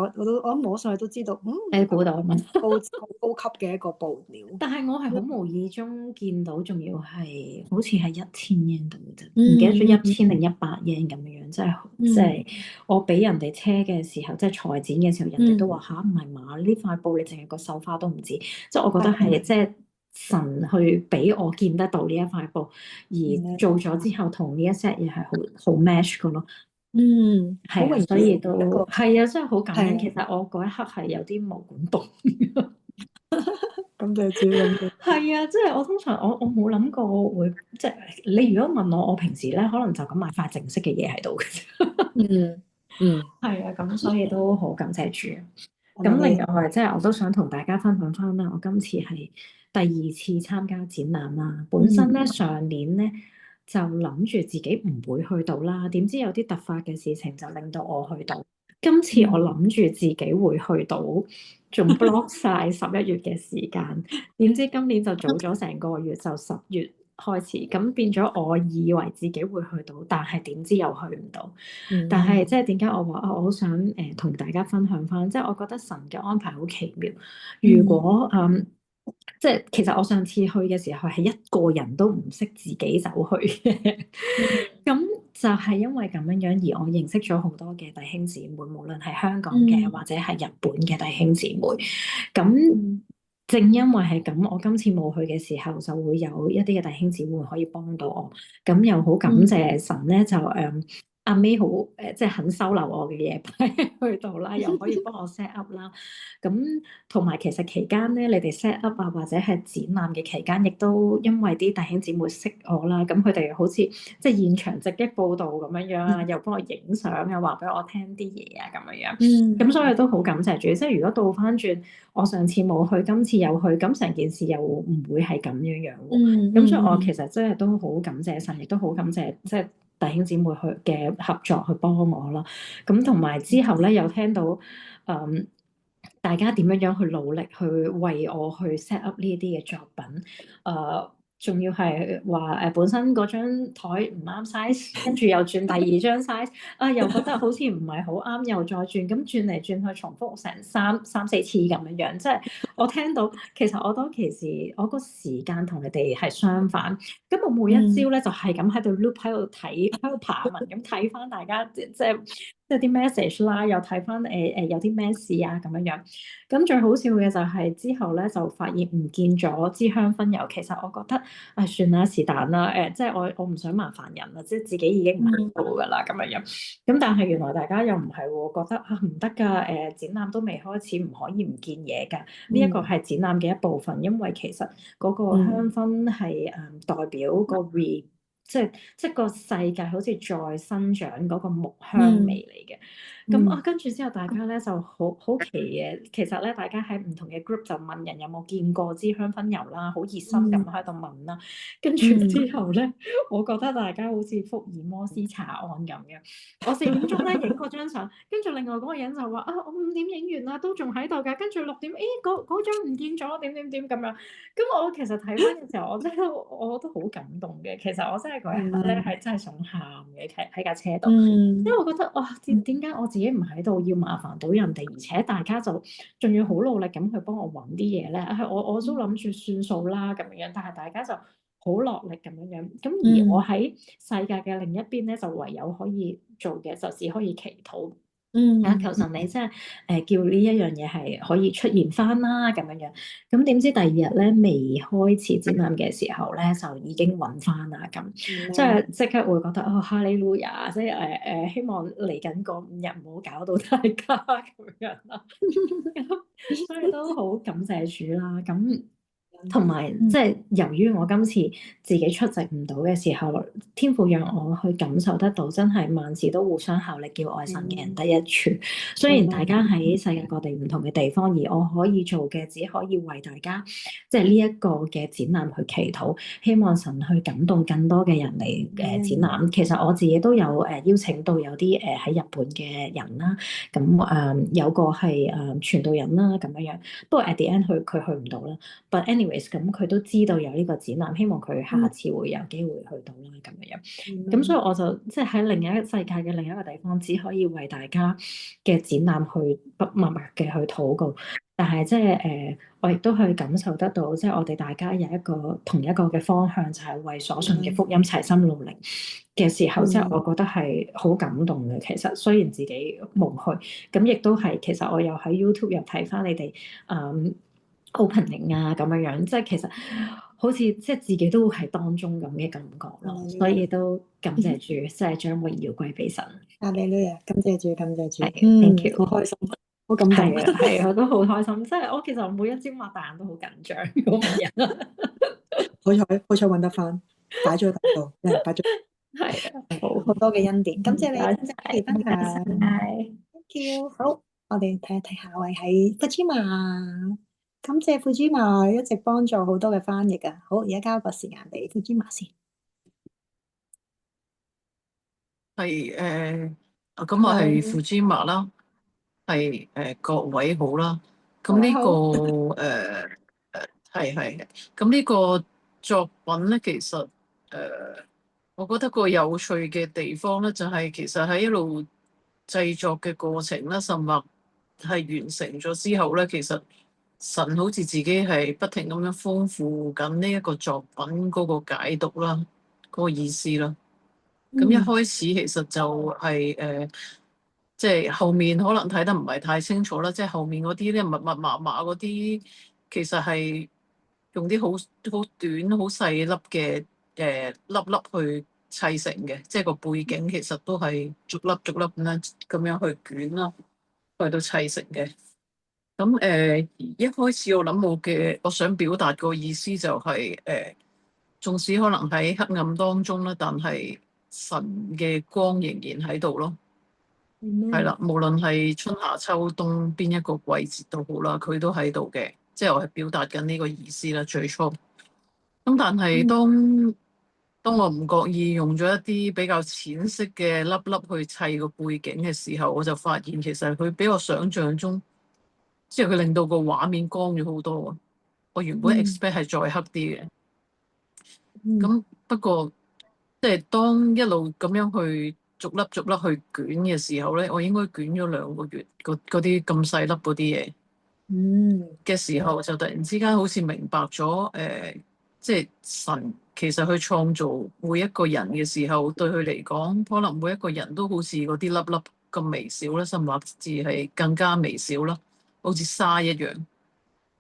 我摸上去都知道，你估到啊嘛？高級嘅一個布料。但係我係好無意中見到，仲要係好似係1000 yen 度嘅啫，唔記得咗1000定100 yen 咁樣樣，即係我俾人哋車嘅時候，即係裁剪嘅時候，人哋都話吓唔係嘛？呢塊布你淨係個繡花都唔知，即係我覺得係即係神去俾我見得到呢一塊布，而做咗之後同呢一 set 嘢係好 match 嘅咯。係啊，所以都係啊，真係好感恩。其實我嗰一刻係有啲毛管戙。咁就知咁係啊，即係我通常我冇諗過會即係你如果問我，我平時咧可能就咁買塊正式嘅嘢喺度嘅啫。係啊，咁所以都好感謝主。咁另外即係我都想同大家分享翻啦，我今次係第2次參加展覽啦。本身咧上年咧就諗住自己唔會去到啦，點知有啲突發嘅事情就令到我去到。今次我諗住自己會去到，仲 block 晒11月嘅時間，點知今年就早咗成個月，就10月開始，咁變咗我以為自己會去到，但係點知又去唔到。但係即係點解我話我好想同大家分享翻，即係我覺得神嘅安排好奇妙。如果即係其實我上次去嘅時候係一個人都唔識自己走去嘅，咁就係因為咁樣樣而我認識咗好多嘅弟兄姊妹，無論係香港嘅或者係日本嘅弟兄姊妹。咁正因為係咁，我今次冇去嘅時候，就會有一啲嘅弟兄姊妹可以幫到我。咁又好感謝神咧，就阿 May 好即係肯收留我嘅嘢擺去到啦，又可以幫我 set up 啦。咁同埋其實期間咧，你哋 set up 啊，或者係展覽嘅期間，亦都因為啲弟兄姊妹識我啦，咁佢哋好似即係現場直擊報導咁樣樣啊，又幫我影相啊，話俾我聽啲嘢啊咁樣樣。咁所以都好感謝主。即係如果倒翻轉，我上次冇去，今次有去，咁成件事又唔會係咁樣樣喎。咁所以我其實真係都好感謝神，亦都好感謝即係弟兄姊妹去嘅合作去幫我啦。咁同埋之後咧，又聽到大家點樣樣去努力去為我去 set up 呢啲嘅作品。仲要係話本身嗰張台唔啱 size，跟住又轉第二張 size，啊又覺得好似唔係好啱，又再轉，咁轉嚟轉去重複成三四次咁樣樣，即係我聽到其實我當其時我個時間同你哋係相反，咁我每一朝咧就係咁喺度 loop 喺度睇喺度爬文咁睇翻大家即係啲 message 啦，又睇翻有啲咩事啊咁樣樣。咁最好笑嘅就係之後咧就發現唔見咗支香薰油，其實我覺得算啦是但啦，即係我唔想麻煩人啦，即係自己已經唔喺度噶啦咁樣樣。咁但係原來大家又唔係喎，覺得唔得㗎，展覽都未開始，唔可以唔見嘢㗎。呢一個係展覽嘅一部分，因為其實嗰個香薰係代表個 即係個世界好似再生長嗰個木香味嚟嘅。咁跟住之後大家咧就好奇嘅，其實咧大家喺唔同嘅 group 就問人有冇見過支香薰油啦，好熱心咁喺度問啦。跟住之後咧，我覺得大家好似福爾摩斯查案咁樣。我4點鐘咧影嗰張相，跟住另外嗰個人就話我5點影完啦，都仲喺度㗎。跟住6點，嗰張唔見咗，點咁樣。咁我其實睇翻嘅時候，我都好感動嘅。其實我真係嗰一刻咧係真係想喊嘅，喺架車度，因為我覺得哇，點解我自己唔喺度要麻煩到人哋，而且大家就仲要好努力咁去幫我揾啲嘢咧。我都諗住算數啦咁樣，但係大家就好落力咁樣樣。咁而我喺世界嘅另一邊咧，就唯有可以做嘅就只可以祈禱。求神你即係叫呢一樣嘢係可以出現翻啦咁樣樣，咁點知第二日咧未開始展覽嘅時候咧就已經揾翻啦咁，即係即刻會覺得哈利路亞，即係希望嚟緊嗰5日唔好搞到大家咁樣啦，咁所以都好感謝主啦咁。同埋即係由於我今次自己出席唔到嘅時候，天父讓我去感受得到，真係萬事都互相效力，叫愛神嘅人得益處。雖然大家喺世界各地唔同嘅地方，而我可以做嘅只可以為大家即係呢一個嘅展覽去祈禱，希望神去感動更多嘅人嚟展覽。其實我自己都有邀請到有啲喺日本嘅人啦，咁有個係傳道人啦咁樣樣，不過 at the end 佢去唔到啦。But anyways，咁佢都知道有呢個展覽，希望佢下次會有機會去到啦咁樣。咁所以我就即係喺另一個世界嘅另一個地方，只可以為大家嘅展覽去默默嘅去禱告。但係即係我亦都去感受得到，即係我哋大家有一個同一個嘅方向，就係為所信嘅福音齊心努力嘅時候，即係我覺得係好感動嘅。其實雖然自己冇去，咁亦都係其實我又喺 YouTube 又睇翻你哋opening 啊咁樣樣，即係其實好似即係自己都係當中咁嘅感覺咯，所以都感謝主，即係將榮耀歸俾神。阿你女啊，感謝主，感謝主，thank you，好開心，好感動。係啊，我都好開心，即係我其實每一朝擘大眼都好緊張嗰個人。好彩揾得翻，擺咗喺度，擺咗。係啊，好多嘅恩典，感謝你，多謝分享。Thank you，好，我哋睇一睇下位係Fujima，感謝 Fujima 一直幫助好多嘅翻譯啊。好，而家交個時間俾 Fujima 先。係咁我係 Fujima 啦，係各位好啦。咁呢個係咁呢個作品咧，其實我覺得個有趣嘅地方咧，就係其實喺一路製作嘅過程啦，甚或係完成咗之後咧，其實神好似自己係不停咁樣豐富緊呢一個作品嗰個解讀啦，嗰個意思啦。咁一開始其實就係即係後面可能睇得唔係太清楚啦，即係後面嗰啲咧密密麻麻嗰啲，其實係用啲好短、好細粒嘅粒粒去砌成嘅，即係個背景其實都係逐粒逐粒咁樣去捲啦，去到砌成嘅。咁一開始我諗我想表達個意思就係縱使可能喺黑暗當中啦，但係神嘅光仍然喺度咯。係啦，無論係春夏秋冬邊一個季節都好啦，佢都喺度嘅。即係我係表達緊呢個意思啦。最初咁，但係當我唔覺意用咗一啲比較淺色嘅粒粒去砌個背景嘅時候，我就發現其實佢比我想象中，即係佢令到個畫面光咗好多。我原本 expect 係再黑啲嘅。咁不過即係當一路咁樣去逐粒逐粒去捲嘅時候咧，我應該捲咗2個月嗰啲咁細粒嗰啲嘢嘅時候，就突然之間好似明白咗即係神其實去創造每一個人嘅時候，對佢嚟講，可能每一個人都好似嗰啲粒粒咁微小啦，甚至係更加微小啦，好似沙一樣。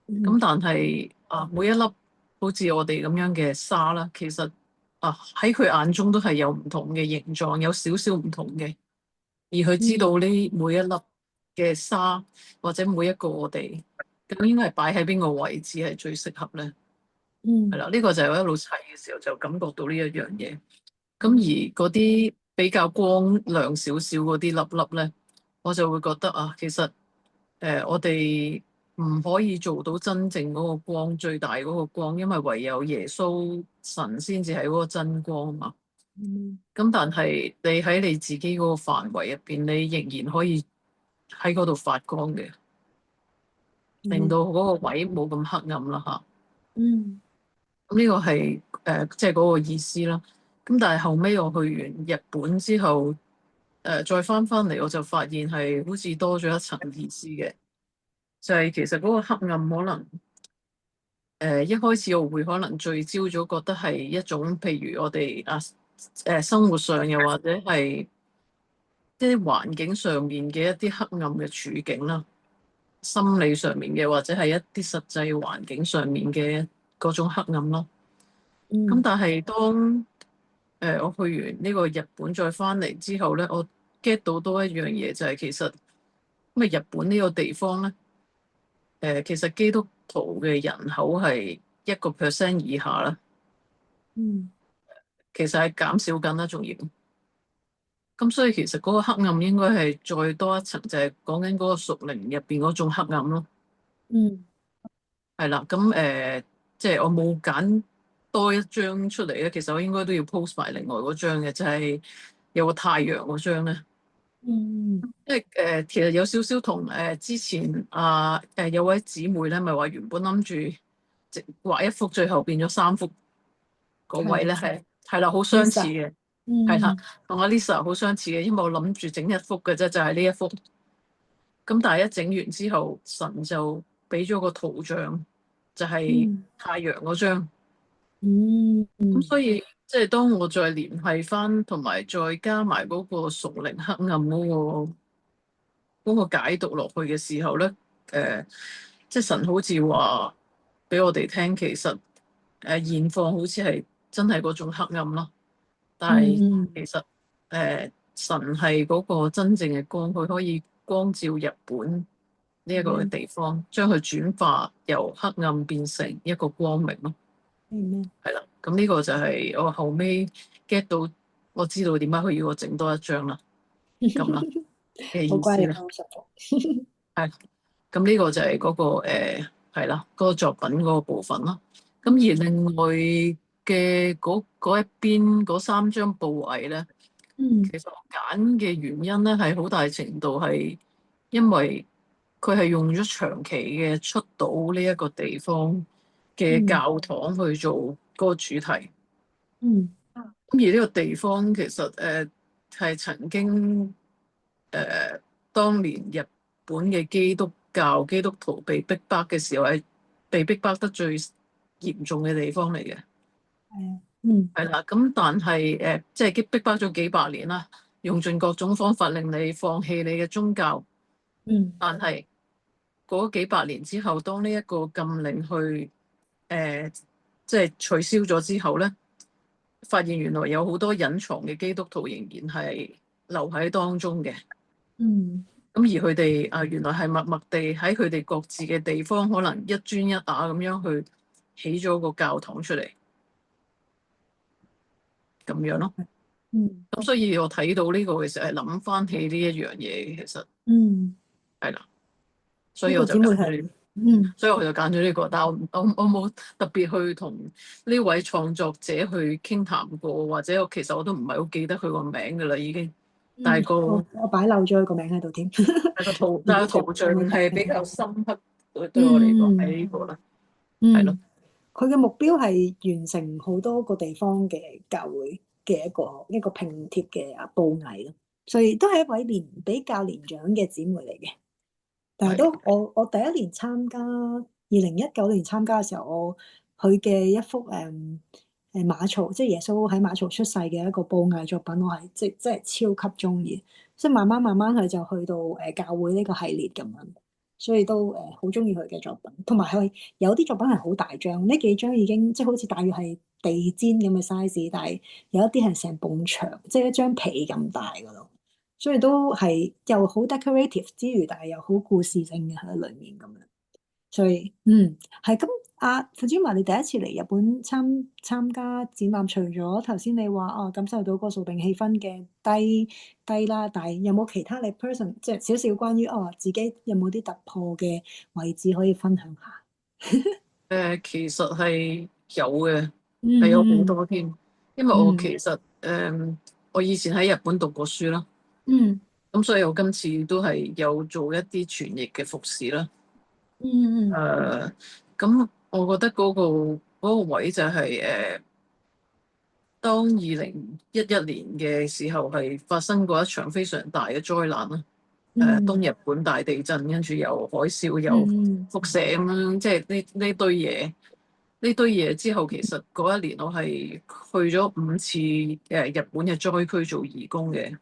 咁但係每一粒好似我哋咁樣嘅沙啦，其實喺佢眼中都係有唔同嘅形狀，有少少唔同嘅。而佢知道呢每一粒嘅沙或者每一個我哋，咁應該係擺喺邊個位置係最適合咧？係啦，呢個就係我一路砌嘅時候就感覺到呢一樣嘢。咁而嗰啲比較光亮少少嗰啲粒粒咧，我就會覺得其實我哋唔可以做到真正嗰個光最大嗰個光，因為唯有耶穌神先至係嗰個真光啊嘛。咁但係你喺你自己嗰個範圍入邊，你仍然可以喺嗰度發光嘅，令到嗰個位冇咁黑暗啦嚇。咁呢個係即係嗰個意思啦。咁但係後尾我去完日本之後，再翻嚟，我就發現係好似多咗一層意思嘅，就係其實嗰個黑暗可能一開始我會可能聚焦咗，覺得係一種譬如我哋生活上又或者係一啲環境上面嘅一啲黑暗嘅處境啦，心理上面嘅或者係一啲實際環境上面嘅嗰種黑暗咯。咁但係當我去完呢個日本再翻嚟之後咧，我 get 到多一樣嘢，就係其實因為日本呢個地方咧，其實基督徒嘅人口係1% 以下啦。其實係減少緊啦，仲要。咁所以其實嗰個黑暗應該係再多一層，就係講緊嗰個屬靈入邊嗰種黑暗咯。係啦，咁即係我冇揀多一張出嚟咧，其實我應該都要 post 埋另外嗰張嘅，就係有個太陽嗰張咧。因為其實有少少同之前有位姊妹咧，咪話原本諗住畫一幅，最後變咗3幅嗰位咧，係啦，好相似嘅，係啦，同阿 Lisa 好相似嘅，因為我諗住整一幅嘅啫，就係呢一幅。咁但係一整完之後，神就俾咗個圖像，就係太陽嗰張。咁所以即係當我再聯繫翻，同埋再加埋嗰個屬靈黑暗嗰個解讀落去嘅時候咧，即係神好似話俾我哋聽，其實現況好似係真係嗰種黑暗咯。但係其實神係嗰個真正嘅光，佢可以光照日本呢一個嘅地方，將佢轉化由黑暗變成一個光明咯。係啦，咁呢個就係我後尾 get 到，我知道點解佢要我整多一張啦，咁啦嘅意思啦。係，咁呢個就係嗰個係啦，嗰個作品嗰個部分咯。咁而另外嘅嗰一邊嗰3張布藝咧，其實我揀嘅原因咧係好大程度係因為佢係用咗長期嘅出島呢一個地方嘅教堂去做嗰個主題。咁而呢個地方其實係曾經當年日本嘅基督徒被逼迫嘅時候，係被逼迫得最嚴重嘅地方嚟嘅。係啦，咁但係即係逼迫咗幾百年啦，用盡各種方法令你放棄你嘅宗教。但係嗰幾百年之後，當呢一個禁令去即係取消咗之後咧，發現原來有好多隱藏嘅基督徒仍然係留喺當中嘅。咁而佢哋原來係默默地喺佢哋各自嘅地方，可能一磚一瓦咁樣去起咗個教堂出嚟，咁樣咯。咁所以我睇到呢個嘅時候係諗翻起呢一樣嘢，其實係啦，所以我就揀咗所以我就揀咗呢個。但係我冇特別去同呢位創作者去傾談過，或者其實我都唔係好記得佢個名噶啦，已經。但係我擺漏咗佢個名喺度添。但係圖像係比較深刻，對我嚟講係呢個啦，係咯。佢嘅目標係完成好多個地方嘅教會嘅一個拼貼嘅佈藝咯，所以都係一位比較年長嘅姊妹嚟嘅。但係都我第一年參加2019年參加嘅時候，佢嘅一幅馬槽，即係耶穌喺馬槽出世嘅一個布藝作品，我係即係超級中意。即係慢慢佢就去到教會呢個系列咁樣，所以都好中意佢嘅作品。同埋佢有啲作品係好大張，呢幾張已經即係好似大約係地氈咁嘅 size，但係有一啲係成埲牆，即係一張被咁大噶咯。所以都係又好 decorative 之餘，但係又好故事性嘅喺裏面咁樣。所以係咁。傅芝麻，你第一次嚟日本參加展覽，除咗頭先你話感受到個掃定氣氛嘅低啦，但係有冇其他你 person 即係少少關於自己有冇啲突破嘅位置可以分享下？其實係有嘅，嗯係有好多添。因為我其實我以前喺日本讀過書啦，咁所以我今次都係有做一啲傳譯嘅服侍啦。咁我覺得嗰個位就係當2011年嘅時候係發生過一場非常大嘅災難啦。東日本大地震，跟住有海嘯，有輻射咁樣，即係呢堆嘢之後，其實嗰一年我係去咗5次日本嘅災區做義工嘅。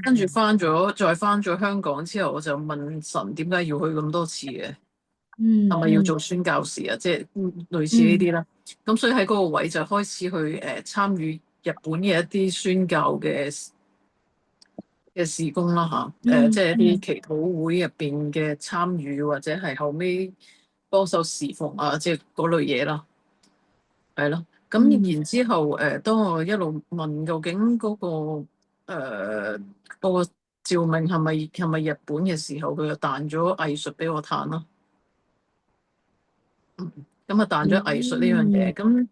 跟住再翻咗香港之後，我就問神點解要去咁多次嘅？係咪要做宣教士啊？即係類似呢啲啦。咁所以喺嗰個位就開始去參與日本嘅一啲宣教嘅事工啦嚇。即係一啲祈禱會入邊嘅參與，或者係後尾幫手侍奉啊，即係嗰類嘢啦。係咯。咁然之後當我一路問究竟嗰個召命係咪日本嘅時候，佢就彈咗藝術俾我彈咯。咁啊彈咗藝術呢樣嘢，咁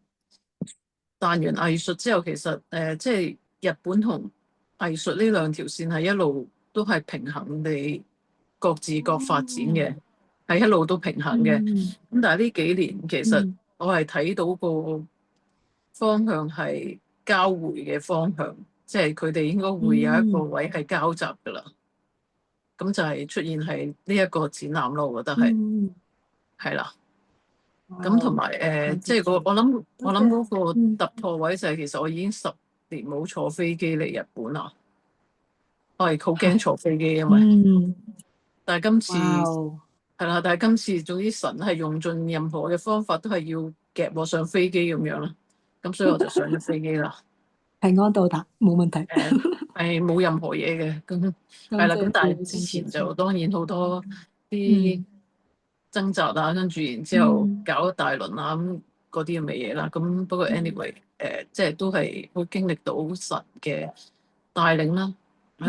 彈完藝術之後，其實即係日本同藝術呢兩條線係一路都係平衡地各自各發展嘅，係一路都平衡嘅。咁但係呢幾年其實我係睇到個方向係交匯嘅方向，即係佢哋應該會有一個位係交集噶啦。咁就係出現係呢一個展覽咯，我覺得係啦。咁同埋即係我諗嗰個突破位就係其實我已經10年冇坐飛機嚟日本啦。我係好驚坐飛機，因為但係今次係啦，但係今次總之神係用盡任何嘅方法，都係要夾我上飛機咁樣啦。咁所以我就上咗飛機啦。平安到達，冇問題。係冇任何嘢嘅。咁係啦。咁但係之前就當然好多啲掙扎啊，跟住然之後搞一大輪啊，咁嗰啲咁嘅嘢啦。咁不過 anyway，即係都係會經歷到神嘅帶領啦。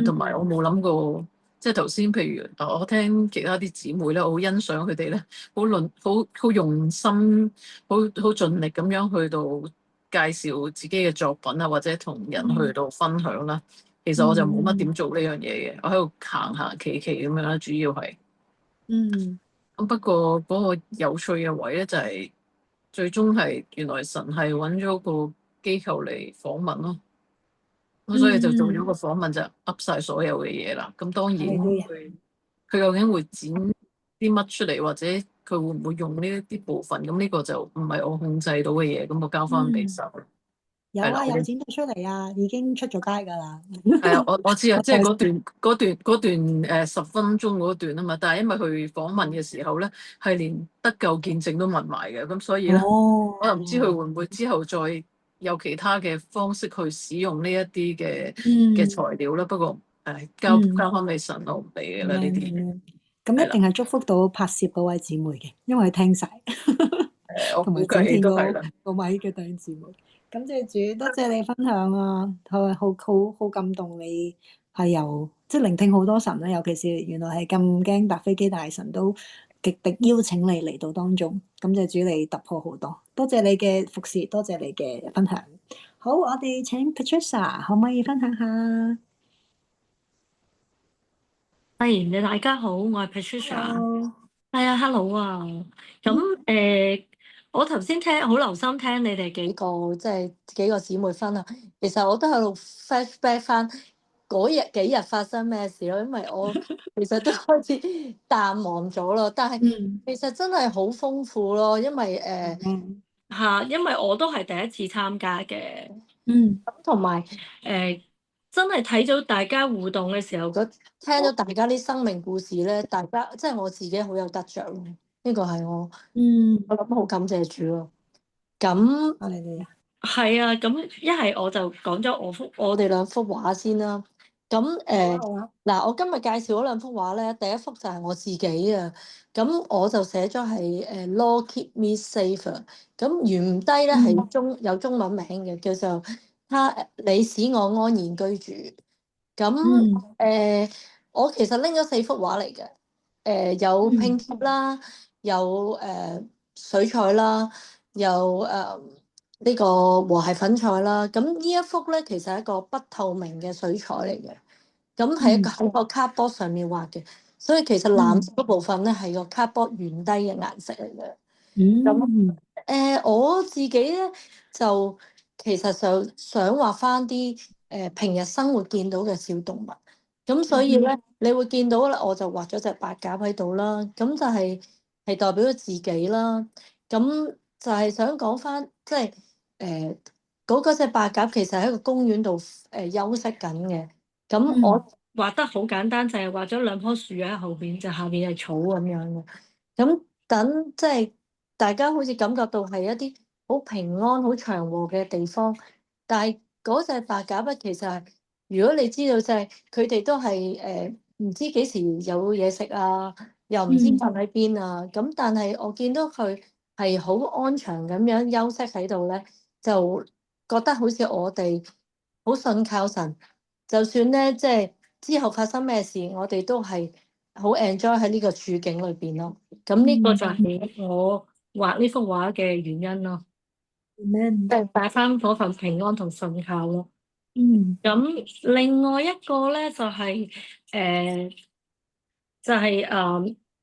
同埋我冇諗過，即係頭先譬如我聽其他啲姊妹咧，我好欣賞佢哋咧，好用心，好盡力咁樣去到介紹自己嘅作品啊，或者同人去到分享啦。其實我就冇乜點做呢樣嘢嘅，我喺度行行企企咁樣啦，主要係。咁不過嗰個有趣嘅位咧，就係最終係原來神係揾咗個機構嚟訪問咯。咁所以就做咗個訪問，就噏晒所有嘅嘢啦。咁當然佢究竟會剪啲乜出嚟，或者佢會唔會用呢一啲部分？咁呢個就唔係我控制到嘅嘢，咁我交翻俾神。有有剪到出嚟啊，已經出咗街㗎啦。係啊，我知啊，即係嗰段10分鐘嗰段啊嘛。但係因為佢訪問嘅時候咧，係連得救見證都問埋嘅，咁所以咧，我又唔知佢會唔會之後再有其他嘅方式去使用呢一啲嘅材料啦。不過交翻俾神，我唔俾嘅啦呢啲。咁一定係祝福到拍攝嗰位姊妹嘅，因為佢聽晒，同埋剪片嗰位嘅弟兄姊妹。感謝主，多謝你分享啊！係好感動你係由即係聆聽好多神啦，尤其是原來係咁驚搭飛機，但係神都極力邀請你嚟到當中。感謝主，你突破好多，多謝你嘅服侍，多謝你嘅分享。好，我哋請 Patricia 可唔可以分享下？係，大家好，我係 Patricia。係啊，hello 啊。咁我頭先聽好留心聽你哋幾個即係幾個姊妹分享，其實我都喺度 flashback 翻嗰幾日發生咩事咯，因為我其實都開始淡忘咗咯，但係其實真係好豐富咯，因為因為我都係第一次參加嘅，同埋真係睇到大家互動嘅時候，聽到大家啲生命故事咧，大家即係我自己好有得着咯，呢個係我諗好感謝主咯。咁你哋係啊，咁一係我就講咗我哋兩幅畫先啦。咁嗱，我今日介紹嗰兩幅畫咧，第一幅就係我自己啊。咁我就寫咗係Lord keep me safe 啊。咁原低咧係有中文名嘅，叫做你使我安然居住。咁我其實拎咗4幅畫嚟嘅，有拼貼啦，有水彩啦，有呢個和諧粉彩啦。咁呢一幅咧，其實係一個不透明嘅水彩嚟嘅，咁係喺個卡 board 上面畫嘅，所以其實藍色嗰部分咧係個卡 board 原低嘅顏色嚟嘅。咁我自己咧就其實想畫翻啲平日生活見到嘅小動物，咁所以咧你會見到咧，我就畫咗隻白鴿喺度啦，咁就係代表咗自己啦，咁就係想講翻即係嗰隻白鴿其實喺個公園度休息緊嘅，咁我畫得好簡單，就係畫咗2棵樹喺後邊，就下邊係草咁樣嘅。咁等即係大家好似感覺到係一啲好平安、好祥和嘅地方，但係嗰隻白鴿咧，其實係如果你知道就係佢哋都係唔知幾時有嘢食啊，又唔知瞓喺邊啊，咁但係我見到佢係好安詳咁樣休息喺度咧，就覺得好似我哋好信靠神，就算咧即係之後發生咩事，我哋都係好 enjoy 喺呢個處境裏邊咯。咁呢個就係我畫呢幅畫嘅原因咯，即係帶翻嗰份平安同信靠咯。咁另外一個咧就係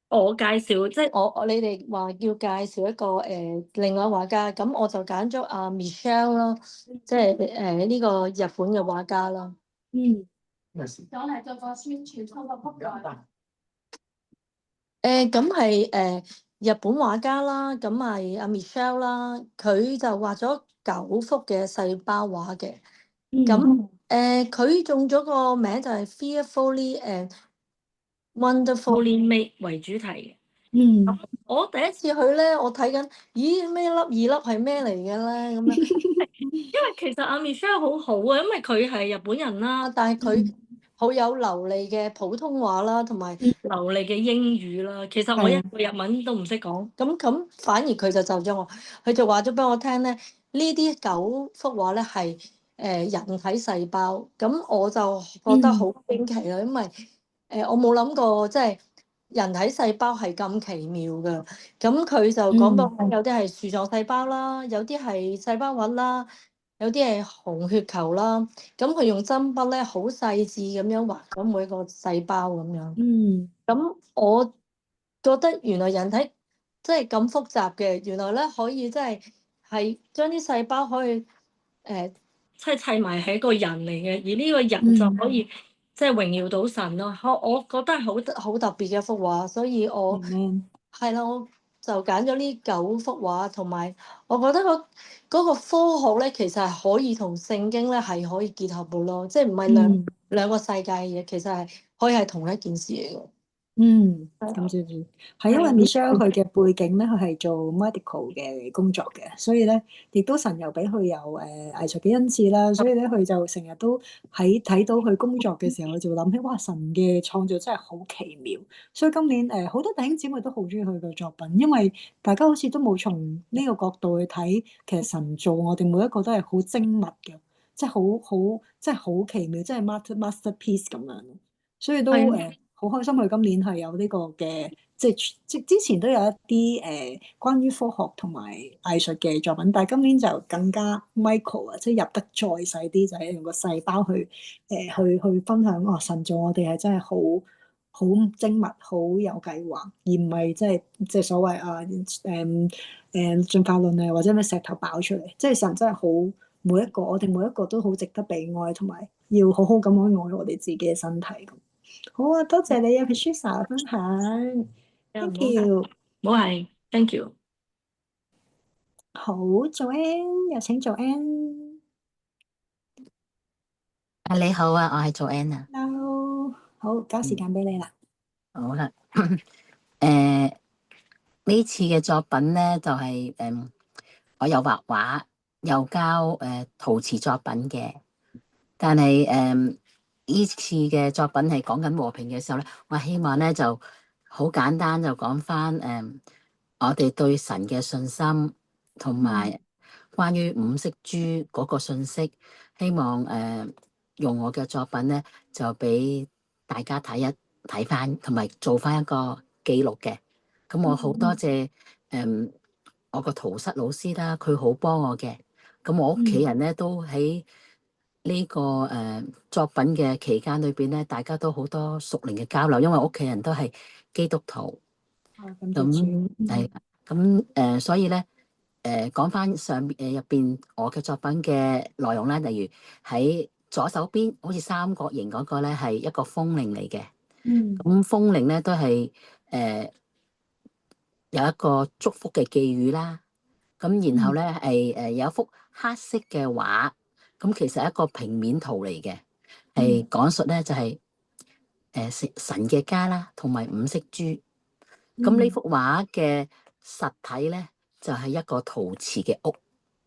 我介紹，即係你哋話要介紹一個另外畫家，咁我就揀咗阿 Michelle 咯，即係呢個日本嘅畫家啦。咁係日本畫家啦，咁係阿 Michelle 啦，佢就畫咗9幅嘅細胞畫嘅。咁佢用咗個名就係 Fearfully and Wonderfully Made 為主題嘅。我第一次去咧，我睇緊，咦咩粒2粒係咩嚟嘅咧？咁樣，因為其實阿 Michelle 好好啊，因為佢係日本人啦，但係佢好有流利嘅普通話啦，同埋流利嘅英語啦。其實我一個日文都唔識講。咁反而佢就就咗我，佢就話咗俾我聽咧，呢啲9幅畫咧係人體細胞，咁我就覺得好驚奇啦，因為我冇諗過即係人體細胞係咁奇妙㗎。咁佢就講到有啲係樹狀細胞啦，有啲係細胞核啦，有啲係紅血球啦。咁佢用針筆咧好細緻咁樣畫咗每一個細胞咁樣。咁我覺得原來人體即係咁複雜嘅，原來咧可以即係將啲細胞可以即係砌埋係一個人嚟嘅，而呢個人就可以即係榮耀到神咯。我覺得係好特別嘅一幅畫，所以我係啦，我就揀咗呢9幅畫，同埋我覺得嗰個科學咧，其實係可以同聖經咧係可以結合嘅咯，即係唔係兩個世界嘅嘢，其實係可以係同一件事嚟嘅。咁少少，係因為 Michelle 佢嘅背景咧，佢係做 medical 嘅工作嘅，所以咧亦都神又俾佢有藝術嘅恩賜啦，所以咧佢就成日都睇到佢工作嘅時候，佢就會諗起哇，神嘅創造真係好奇妙，所以今年好多弟兄姊妹都好中意佢嘅作品，因為大家好似都冇從呢個角度去睇，其實神做我哋每一個都係好精密嘅，即係即係好奇妙，即係 masterpiece 咁樣，所以都好開心佢今年係有呢個嘅，即之前都有一啲關於科學同埋藝術嘅作品，但係今年就更加 micro 啊，即係入得再細啲，就係用個細胞去分享。神造我哋係真係好精密、好有計劃，而唔係即係所謂進化論啊，或者咩石頭爆出嚟。即係神真係好，我哋每一個都好值得被愛，同埋要好好咁樣愛我哋自己嘅身體。好啊，多謝你啊，Patricia 分享，thank you。冇係，thank you。好，Joanne，有請 Joanne。你好啊，我係做 Anna。Hello，好，交時間俾你啦。好啦，呢次嘅作品咧就係、我有畫畫，又交陶瓷作品嘅。但係呢次嘅作品係講緊和平嘅時候咧，我希望咧就好簡單就講翻我哋對神嘅信心，同埋關於五色珠嗰個信息，希望用我嘅作品咧就俾大家睇翻，同埋做翻一個記錄嘅。咁我好多謝我個陶室老師啦，佢好幫我嘅。咁我屋企人咧都喺呢個作品嘅期間裏邊咧，大家都好多屬靈嘅交流，因為屋企人都係基督徒。咁係咁所以咧講翻上邊入邊我嘅作品嘅內容咧，例如喺左手邊好似三角形嗰個咧係一個風鈴嚟嘅。咁風鈴咧都係有一個祝福嘅寄語啦。咁然後咧係有一幅黑色嘅畫，咁其實係一個平面圖嚟嘅，係講述咧就係神嘅家啦，同埋五色珠。咁呢幅畫嘅實體咧就係一個陶瓷嘅屋，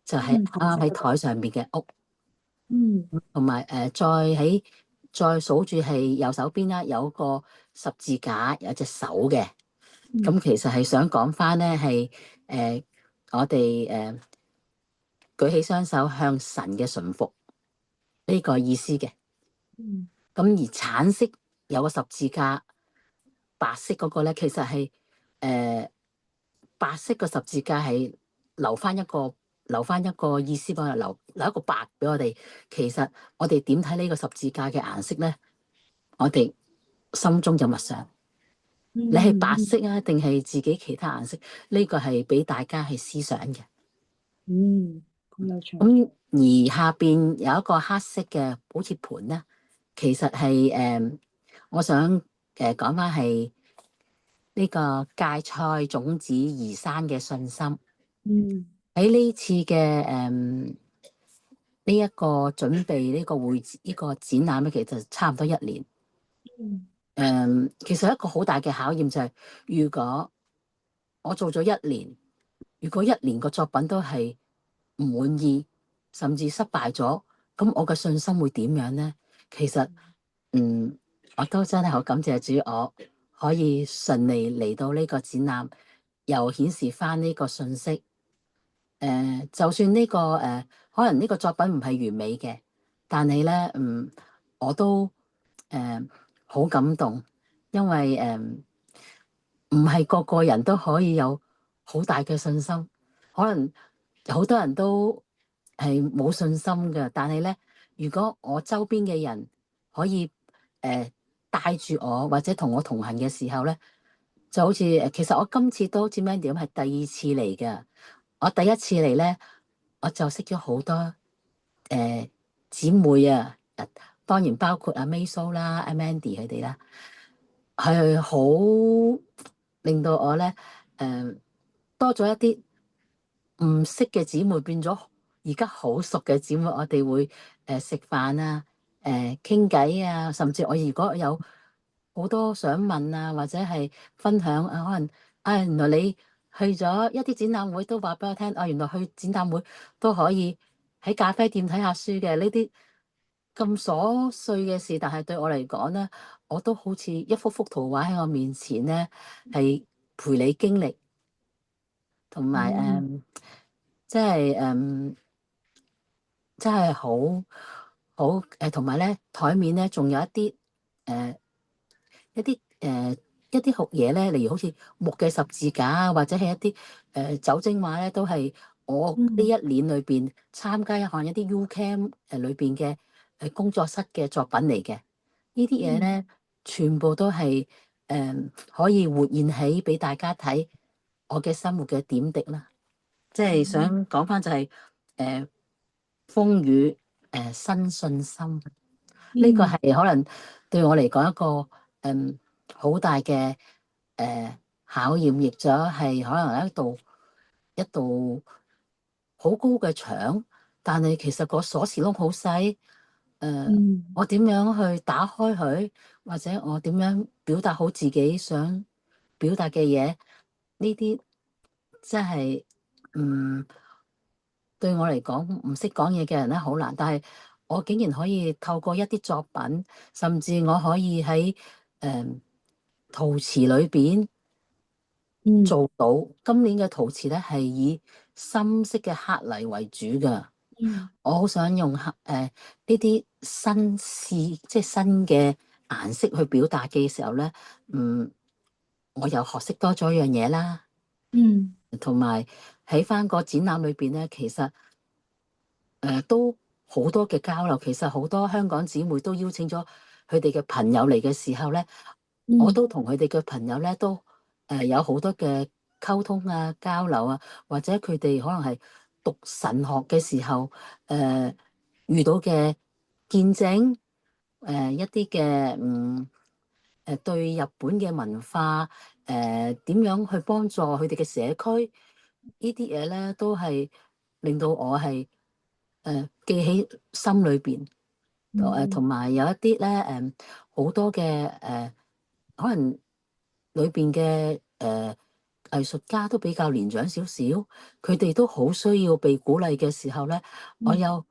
就係啱喺台上邊嘅屋。同埋再數住係右手邊啦，有個十字架，有隻手嘅。咁其實係想講翻咧係我哋舉起雙手向神嘅順服呢個意思嘅。咁而橙色有個十字架，白色嗰個咧其實係白色個十字架係留翻一個意思俾我哋，留一個白俾我哋。其實我哋點睇呢個十字架嘅顏色咧？我哋心中就默想。你係白色啊，定係自己其他顏色？呢個係俾大家去思想嘅。好有趣。咁而下邊有一個黑色嘅，好似盤啦，其實係我想講翻係呢個芥菜種子移山嘅信心。喺呢次嘅呢一個準備呢個呢個展覽咧，其實差唔多1年。其實一個好大嘅考驗就係，如果我做咗1年，如果1年個作品都係唔滿意，甚至失敗咗，咁我嘅信心會點樣咧？其實我都真係好感謝主，我可以順利嚟到呢個展覽，又顯示翻呢個信息。就算呢個可能呢個作品唔係完美嘅，但係咧我都好感動，因為唔係個個人都可以有好大嘅信心，可能好多人都係冇信心嘅。但係咧，如果我周邊嘅人可以帶住我或者同我同行嘅時候咧，就好似其實我今次都好似 Mandy 咁係第2次嚟嘅。我第1次嚟咧，我就識咗好多姊妹啊，當然包括阿 Mayso 啦、阿 Mandy 佢哋啦，係好令到我咧多咗一啲唔識嘅姊妹，變咗而家好熟嘅姊妹。我哋會食飯啊、傾偈啊，甚至我如果有好多想問啊，或者係分享啊，可能原來你去咗一啲展覽會，都話俾我聽原來去展覽會都可以喺咖啡店睇下書嘅。呢啲咁瑣碎嘅事，但係對我嚟講咧，我都好似一幅幅圖畫喺我面前咧，係陪你經歷，同埋即係真係好同埋咧台面咧仲有一啲一啲好嘢咧，例如好似木嘅十字架啊，或者係一啲酒精畫咧，都係我呢1年裏邊參加一啲 UCamp 裏邊嘅工作室嘅作品嚟嘅。呢啲嘢咧全部都係可以活現起俾大家睇我嘅生活嘅點滴啦。即係想講翻就係風雨新信心，呢個係可能對我嚟講一個好大嘅考驗，亦咗係可能一道好高嘅牆，但係其實個鎖匙窿好細。我點樣去打開佢，或者我點樣表達好自己想表達嘅嘢？呢啲真係對我嚟講唔識講嘢嘅人咧好難，但係我竟然可以透過一啲作品，甚至我可以喺陶瓷裏邊做到。今年嘅陶瓷咧係以深色嘅黑泥為主噶。我好想用呢啲新即係新嘅顏色去表達嘅時候咧，我又學識多咗一樣嘢啦。同埋喺翻個展覽裏邊咧，其實都好多嘅交流。其實好多香港姊妹都邀請咗佢哋嘅朋友嚟嘅時候咧，我都同佢哋嘅朋友咧都有好多嘅溝通啊、交流啊，或者佢哋可能係讀神學嘅時候遇到嘅見證，一啲嘅對日本嘅文化點樣去幫助佢哋嘅社區，呢啲嘢咧都係令到我係記喺心裏邊。同埋有一啲咧好多嘅可能裏邊嘅藝術家都比較年長少少，佢哋都好需要被鼓勵嘅時候咧，我又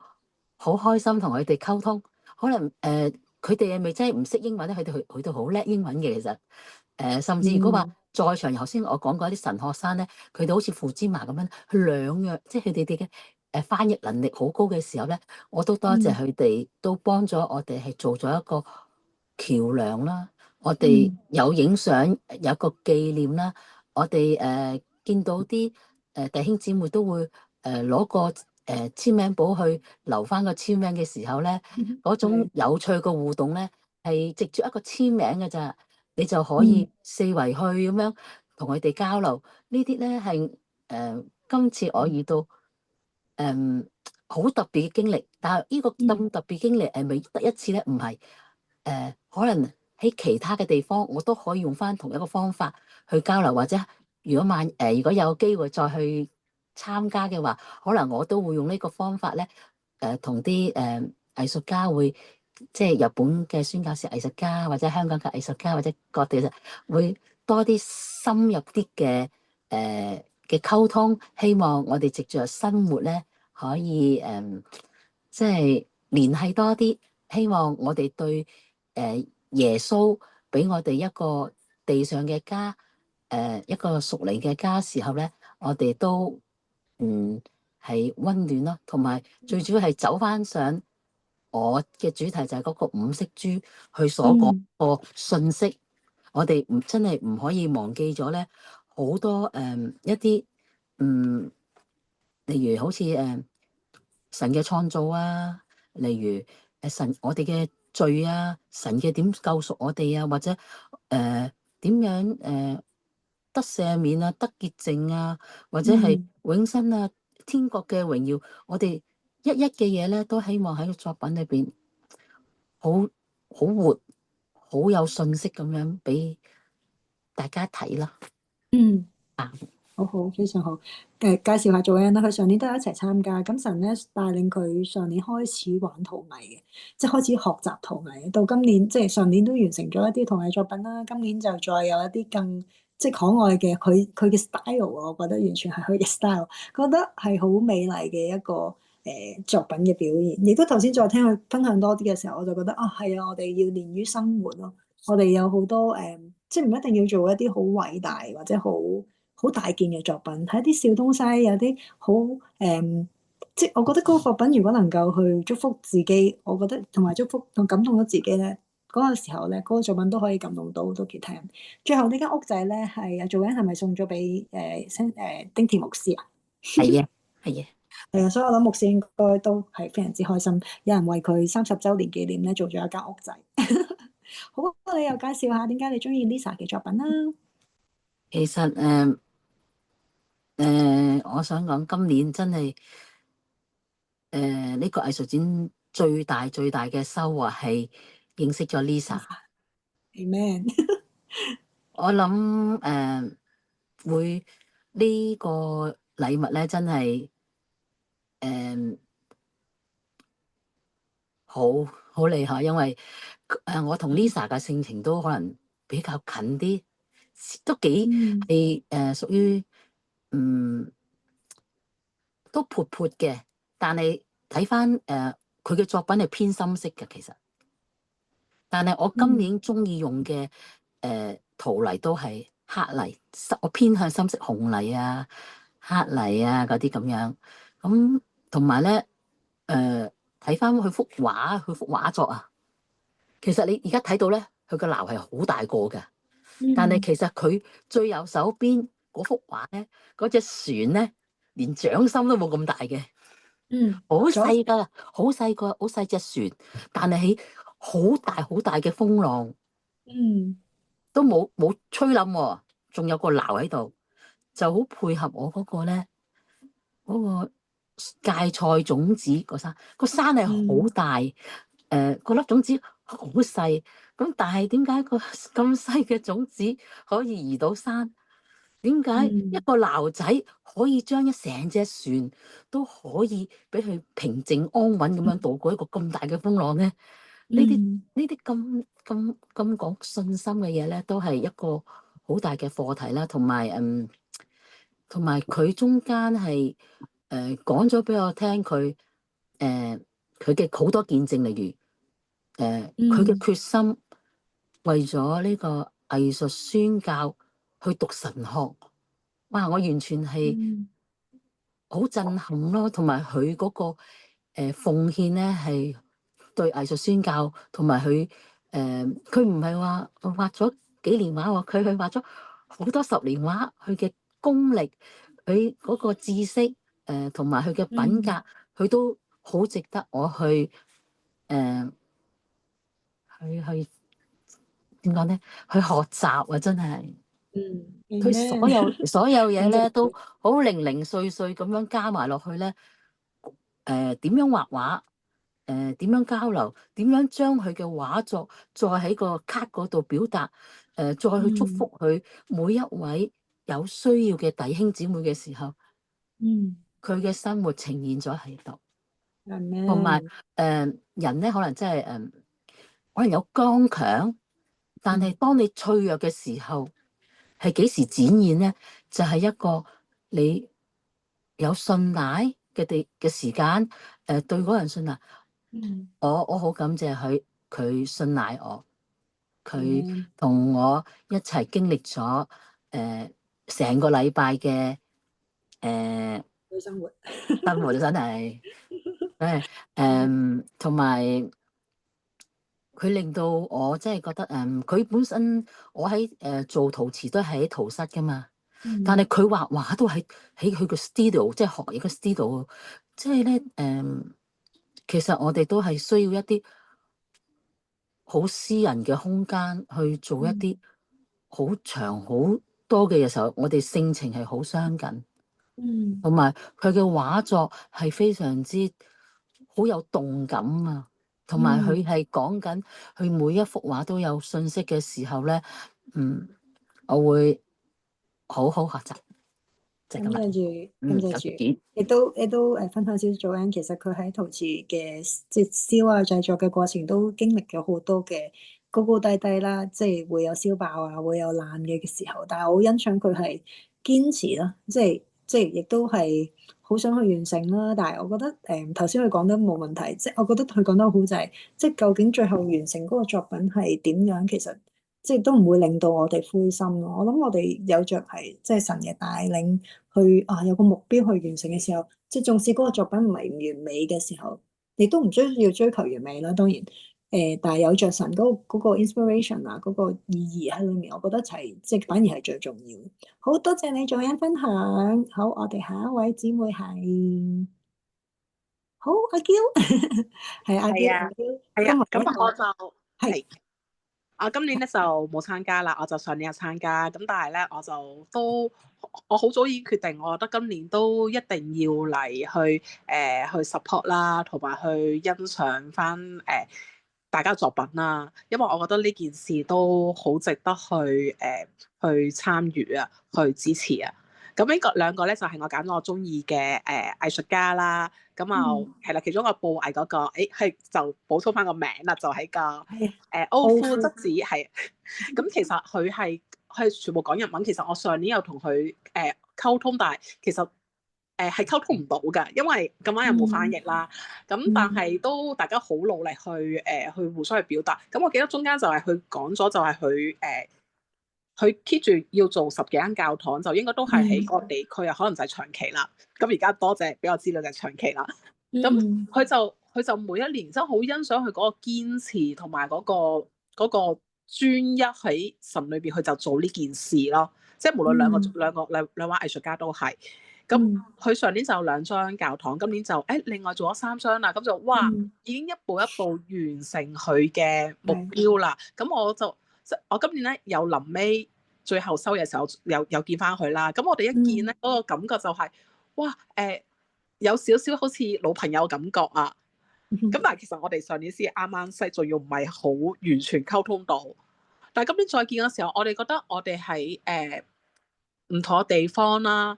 好開心同佢哋溝通。可能佢哋係咪真係唔識英文咧？佢哋好叻英文嘅，其實甚至如果話在場，頭先我講過一啲神學生咧，佢哋好似傅芝麻咁樣，佢兩樣即係佢哋嘅翻譯能力好高嘅時候咧，我都多謝佢哋，都幫咗我哋係做咗一個橋梁啦。我哋有影相，有個紀念啦。我哋見到啲弟兄姊妹都會攞個簽名簿去留翻個簽名嘅時候咧，嗰種有趣嘅互動咧，係藉住一個簽名嘅咋，你就可以四圍去咁樣同佢哋交流。呢啲咧係今次我遇到好特別嘅經歷，但係呢個咁特別經歷係咪得一次咧？唔係，可能喺其他嘅地方我都可以用翻同一個方法去交流，或者如果有機會再去參加嘅話，可能我都會用呢個方法咧，同啲藝術家會，即係日本嘅宣教士藝術家，或者香港嘅藝術家，或者各地嘅會多啲深入啲嘅溝通，希望我哋藉着生活咧可以即係聯繫多啲，希望我哋對耶穌俾我哋一個地上嘅家，一個屬靈嘅家時候咧，我哋都係溫暖咯，同埋最主要係走翻上我嘅主題就係嗰個五色珠，佢所講個信息，我哋真係唔可以忘記咗咧，好多一啲例如好似神嘅創造啊，例如神我哋嘅罪啊，神嘅點救贖我哋啊，或者點樣得赦免啊，得潔淨啊，或者係永生啊，天國嘅榮耀，我哋一嘅嘢咧，都希望喺個作品裏邊好活，好有信息咁樣俾大家睇啦。好，非常好。介紹下Joanne啦，佢上年都有一齊參加，咁神咧帶領佢上年開始玩陶藝嘅，即係開始學習陶藝。到今年即係上年都完成咗一啲陶藝作品啦，今年就再有一啲更即係可愛嘅佢嘅 style，我覺得完全係佢嘅 style，覺得係好美麗嘅一個作品嘅表現。亦都頭先再聽佢分享多啲嘅時候，我就覺得係啊，我哋要連於生活咯。我哋有好多即係唔一定要做一啲好偉大或者好大件嘅作品，睇啲小東西，有啲好即係我覺得嗰個作品如果能夠去祝福自己，我覺得同埋祝福同感動咗自己咧，嗰個時候咧，嗰個作品都可以感動到其他人。最後呢間屋仔咧係Joanne係咪送咗俾丁田牧師啊？係啊，所以我諗牧師應該都係非常之開心，有人為佢30週年紀念咧做咗一間屋仔。好啊，你又介紹下點解你中意 Lisa 嘅作品啦？其實我想講今年真係呢個藝術展最大嘅收穫係認識咗 Lisa。Amen。我諗會呢個禮物咧真係好厲害，因為我同 Lisa 嘅性情都可能比較近啲，都幾係屬於都潑嘅，但係睇翻佢嘅作品係偏深色嘅其實，但係我今年中意用嘅陶泥都係黑泥，我偏向深色紅泥啊、黑泥啊嗰啲咁樣，咁同埋咧睇翻佢幅畫作啊，其實你而家睇到咧，佢個樓係好大個嘅，但係其實佢最右手邊嗰幅畫咧，嗰隻船咧，連掌心都冇咁大嘅，好細噶，好細隻船，但係喺好大嘅風浪，都冇吹冧喎，仲有個樓喺度，就好配合我嗰個咧，嗰個芥菜種子個山，個山係好大，個粒種子好細，咁但係點解個咁細嘅種子可以移到山？點解一個撈仔可以將成隻船都可以俾佢平靜安穩咁樣渡過一個咁大嘅風浪咧？呢啲咁講信心嘅嘢咧，都係一個好大嘅課題啦。同埋佢中間係講咗俾我聽，佢嘅好多見證，例如佢嘅決心為咗呢個藝術宣教去讀神學，哇！我完全係好震撼咯，同埋佢嗰個奉獻咧係對藝術宣教，同埋佢唔係話畫咗幾年畫喎，佢畫咗好多10年畫，佢嘅功力，佢嗰個知識同埋佢嘅品格，佢都好值得我去去點講咧？去學習啊！真係。佢所有嘢咧都好零碎咁樣加埋落去咧，點樣畫畫，點樣交流，點樣將佢嘅畫作再喺個卡嗰度表達，再去祝福佢每一位有需要嘅弟兄姊妹嘅時候，佢嘅生活呈現咗喺度，同埋人咧可能真係可能有剛強，但係當你脆弱嘅時候。係幾時展現咧？就係一個你有信賴嘅時間，對嗰個人信賴。我好感謝佢信賴我，佢同我一齊經歷咗成個禮拜嘅生活真係同埋。佢令到我真係覺得佢本身我喺做陶瓷都係喺陶室噶嘛，但係佢畫畫都喺佢個 studio， 即係學嘢個 studio， 即係咧其實我哋都係需要一啲好私人嘅空間去做一啲好長好多嘅嘢時候，我哋性情係好相近，同埋佢嘅畫作係非常之好有動感啊！同埋佢係講緊佢每一幅畫都有信息嘅時候咧，我會好好學習。感謝主，亦都分享少少做緊。其實佢喺陶瓷嘅即係燒啊製作嘅過程都經歷咗好多嘅高高低低啦，即係會有燒爆啊，會有爛嘅時候。但係我好欣賞佢係堅持啦，即係亦都係好想去完成啦。但係我覺得頭先佢講得冇問題，即係我覺得佢講得好就係，即係究竟最後完成嗰個作品係點樣，其實即係都唔會令到我哋灰心咯。我諗我哋有着係即係神嘅帶領去有個目標去完成嘅時候，即係縱使嗰個作品唔係完美嘅時候，你都唔需要追求完美啦。當然但係有着神嗰個 inspiration 啊，嗰個意義喺裏面，我覺得即係反而係最重要。好多謝你做緊分享。好，我哋下一位姊妹係好阿嬌，係阿嬌，係啊，咁我就係。我今年咧就冇參加啦，我就上年有參加，咁但係咧我好早已經決定，我覺得今年都一定要嚟去 support 啦，同埋去欣賞翻大家作品啦，因為我覺得呢件事都好值得去參與啊，去支持啊。咁呢個兩個咧就係我揀我中意嘅藝術家啦。咁係啦，其中一個布藝嗰個，係就補充翻個名啦，就係個歐夫則子係。咁其實佢係全部講日文。其實我上年有同佢溝通，但係其實係溝通唔到㗎，因為咁啱又冇翻譯啦。咁但係都大家好努力去互相去表達。咁我記得中間就係佢講咗，就係佢 keep 住要做10幾間教堂，就應該都係喺個地區啊，可能就係長期啦。咁而家多謝俾我知道就係長期啦。咁佢就每一年真係好欣賞佢嗰個堅持同埋嗰個專一喺神裏邊，佢就做呢件事咯。即係無論兩位藝術家都係。咁佢上年就有2張教堂，今年就另外做咗3張啦。咁就哇，已經一步一步完成佢嘅目標啦。咁我今年咧有臨尾最後收嘅時候又見翻佢啦。咁我哋一見咧嗰個感覺就係哇有少少好似老朋友感覺啊。咁但係其實我哋上年先啱啱識，仲要唔係好完全溝通到。但係今年再見嘅時候，我哋覺得我哋喺唔同嘅地方啦，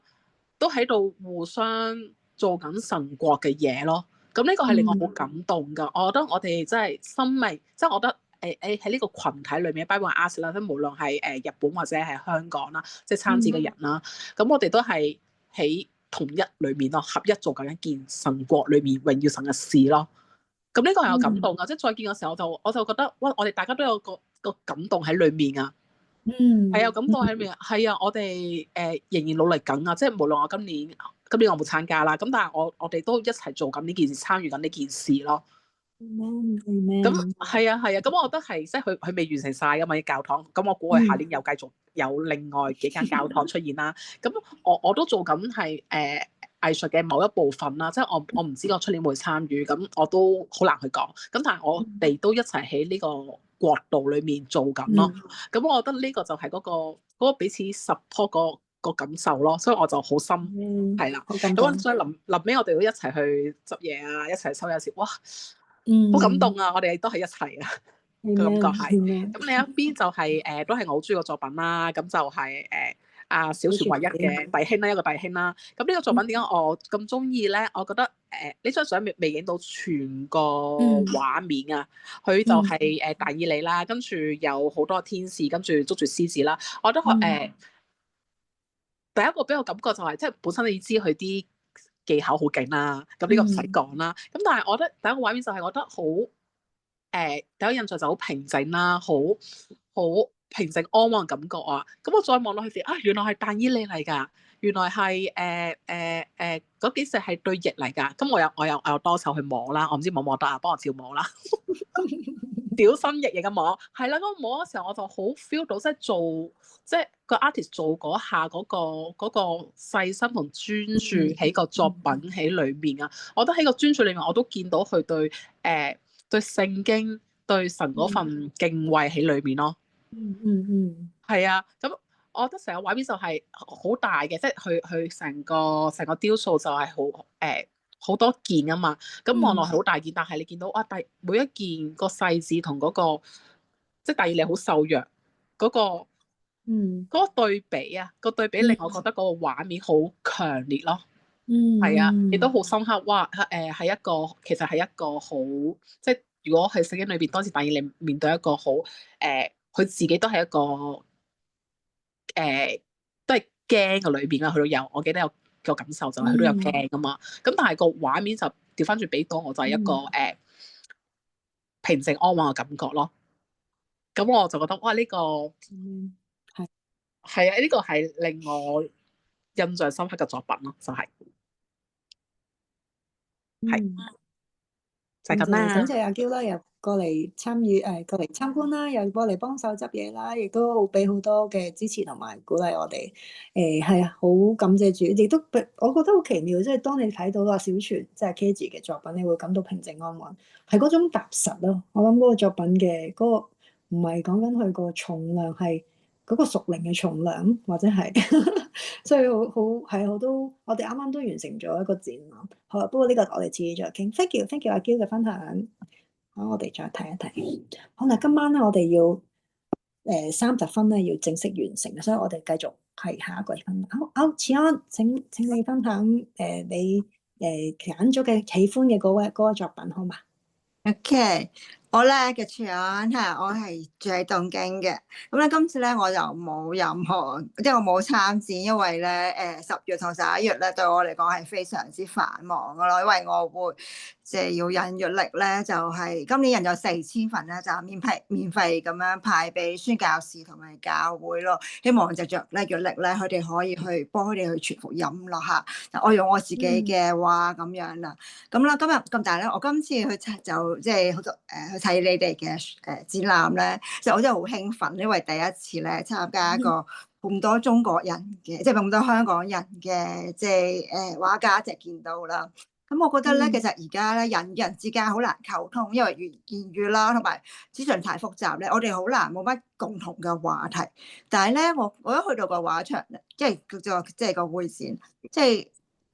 都喺度互相做緊神國嘅嘢咯。咁呢個係令我好感動㗎。我覺得我哋真係生命，即係我覺得喺呢個群體裏面 Bible Arts 啦，即係無論係日本或者係香港啦，即係參展嘅人啦，咁我哋都係喺同一裏面咯，合一做緊一件神國裏面榮耀神嘅事咯。咁呢個係我感動㗎。即係再見嘅時候，我就覺得哇，我哋大家都有個感動喺裏面啊。係啊，感動喺裏面。係啊，我哋仍然努力緊啊。即係無論我今年我冇參加啦，咁但係我哋都一齊做緊呢件事，參與緊呢件事咯。咁係啊，咁我覺得係即係佢未完成晒㗎嘛啲教堂。咁我估佢下年又繼續有另外幾間教堂出現啦。咁我都做緊係藝術嘅某一部分啦，即係我唔知我出年會參與，咁我都好難去講。咁但係我哋都一齊喺呢個國度裏面做緊咯。咁我覺得呢個就係嗰個彼此 support 個感受咯。所以我就好深係啦。咁所以臨尾我哋都一齊去執嘢啊，一齊收有時哇，好感動啊！我哋都係一齊啊，個感覺係。咁另一邊就係都係我好中意個作品啦。咁就係小船唯一嘅弟兄啦，一個弟兄啦。咁呢個作品點解我咁中意咧？我覺得呢張相未影到全個畫面啊。佢就係但以理啦，跟住有好多天使，跟住捉住獅子啦。我覺得第一個俾我感覺就係即係本身你知佢啲技巧好勁啦，咁呢個唔使講啦。咁但係我覺得第一個畫面就係我覺得好第一個印象就好平靜啦，好平靜安穩嘅感覺啊。咁我再望落去時原來係但以理嚟㗎，原來係嗰幾隻係對翼嚟㗎。咁我有多手去摸啦，我唔知摸唔摸得啊，幫我照摸啦。屌身翼翼嘅摸係啦，嗰個摸嘅時候我就好 feel 到，即係個 artist 做嗰下嗰個細心同專注喺個作品喺裏面啊。我覺得喺個專注裏面，我都見到佢對聖經對神嗰份敬畏喺裏面咯。係啊，咁我覺得成個畫面就係好大嘅，即係佢成個雕塑就係好多件啊嘛。咁望落係好大件，但係你見到每一件個細緻同嗰個即係但以理好瘦弱嗰個對比啊，個對比令我覺得嗰個畫面好強烈咯。係啊，亦都好深刻。哇！係一個其實係一個好即係如果喺聖經裏邊，當時但以理面對一個好佢自己都係一個都係驚嘅裏邊啦。佢都有，我記得有個感受就係佢都有驚噶嘛。咁但係個畫面就調翻轉俾到我，就係一個平靜安穩嘅感覺咯。咁我就覺得哇，呢個係啊，呢個係令我印象深刻嘅作品咯，就係就係咁啦。感謝阿嬌啦，又過嚟參與過嚟參觀啦，又過嚟幫手執嘢啦，亦都俾好多嘅支持同埋鼓勵我哋。係啊，好感謝主，亦都我覺得好奇妙，即係當你睇到個小船即係 K 字嘅作品，你會感到平靜安穩，係嗰種踏實咯。我諗嗰個作品嘅嗰唔係講緊佢個重量，係嗰個屬靈嘅重量，或者係，所以我哋啱啱都完成咗一個展覽。好啦，不過呢個我哋遲啲再傾。Thank you 阿嬌嘅分享。好，我哋再睇一睇。好啦，今晚咧我哋要30分咧要正式完成，所以我哋繼續係下一個分享。好，慈安，請你分享你揀咗嘅喜歡嘅嗰個作品好嘛？ OK，我咧嘅唱係我係住喺東京嘅，咁咧今次咧我就冇任何，即係我冇參展，因為咧10月同11月咧對我嚟講係非常之繁忙噶咯，因為我會即係要印月曆咧，就係今年印咗4000份咧，就免費咁樣派俾宣教士同埋教會咯，希望就着咧月曆咧，佢哋可以去幫佢哋去傳福音咯嚇。我用我自己嘅話咁樣啦，咁啦今日咁但係咧，我今次去就即係好多去睇你哋嘅展覽咧，就我真係好興奮，因為第一次咧參加一個咁多中國人嘅，即係咁多香港人嘅，即係畫家一齊見到啦。咁我覺得咧，其實而家咧人與人之間好難溝通，因為言語啦同埋資訊太複雜咧，我哋好難冇乜共同嘅話題。但係咧，我一去到個畫場，即係個會展，即係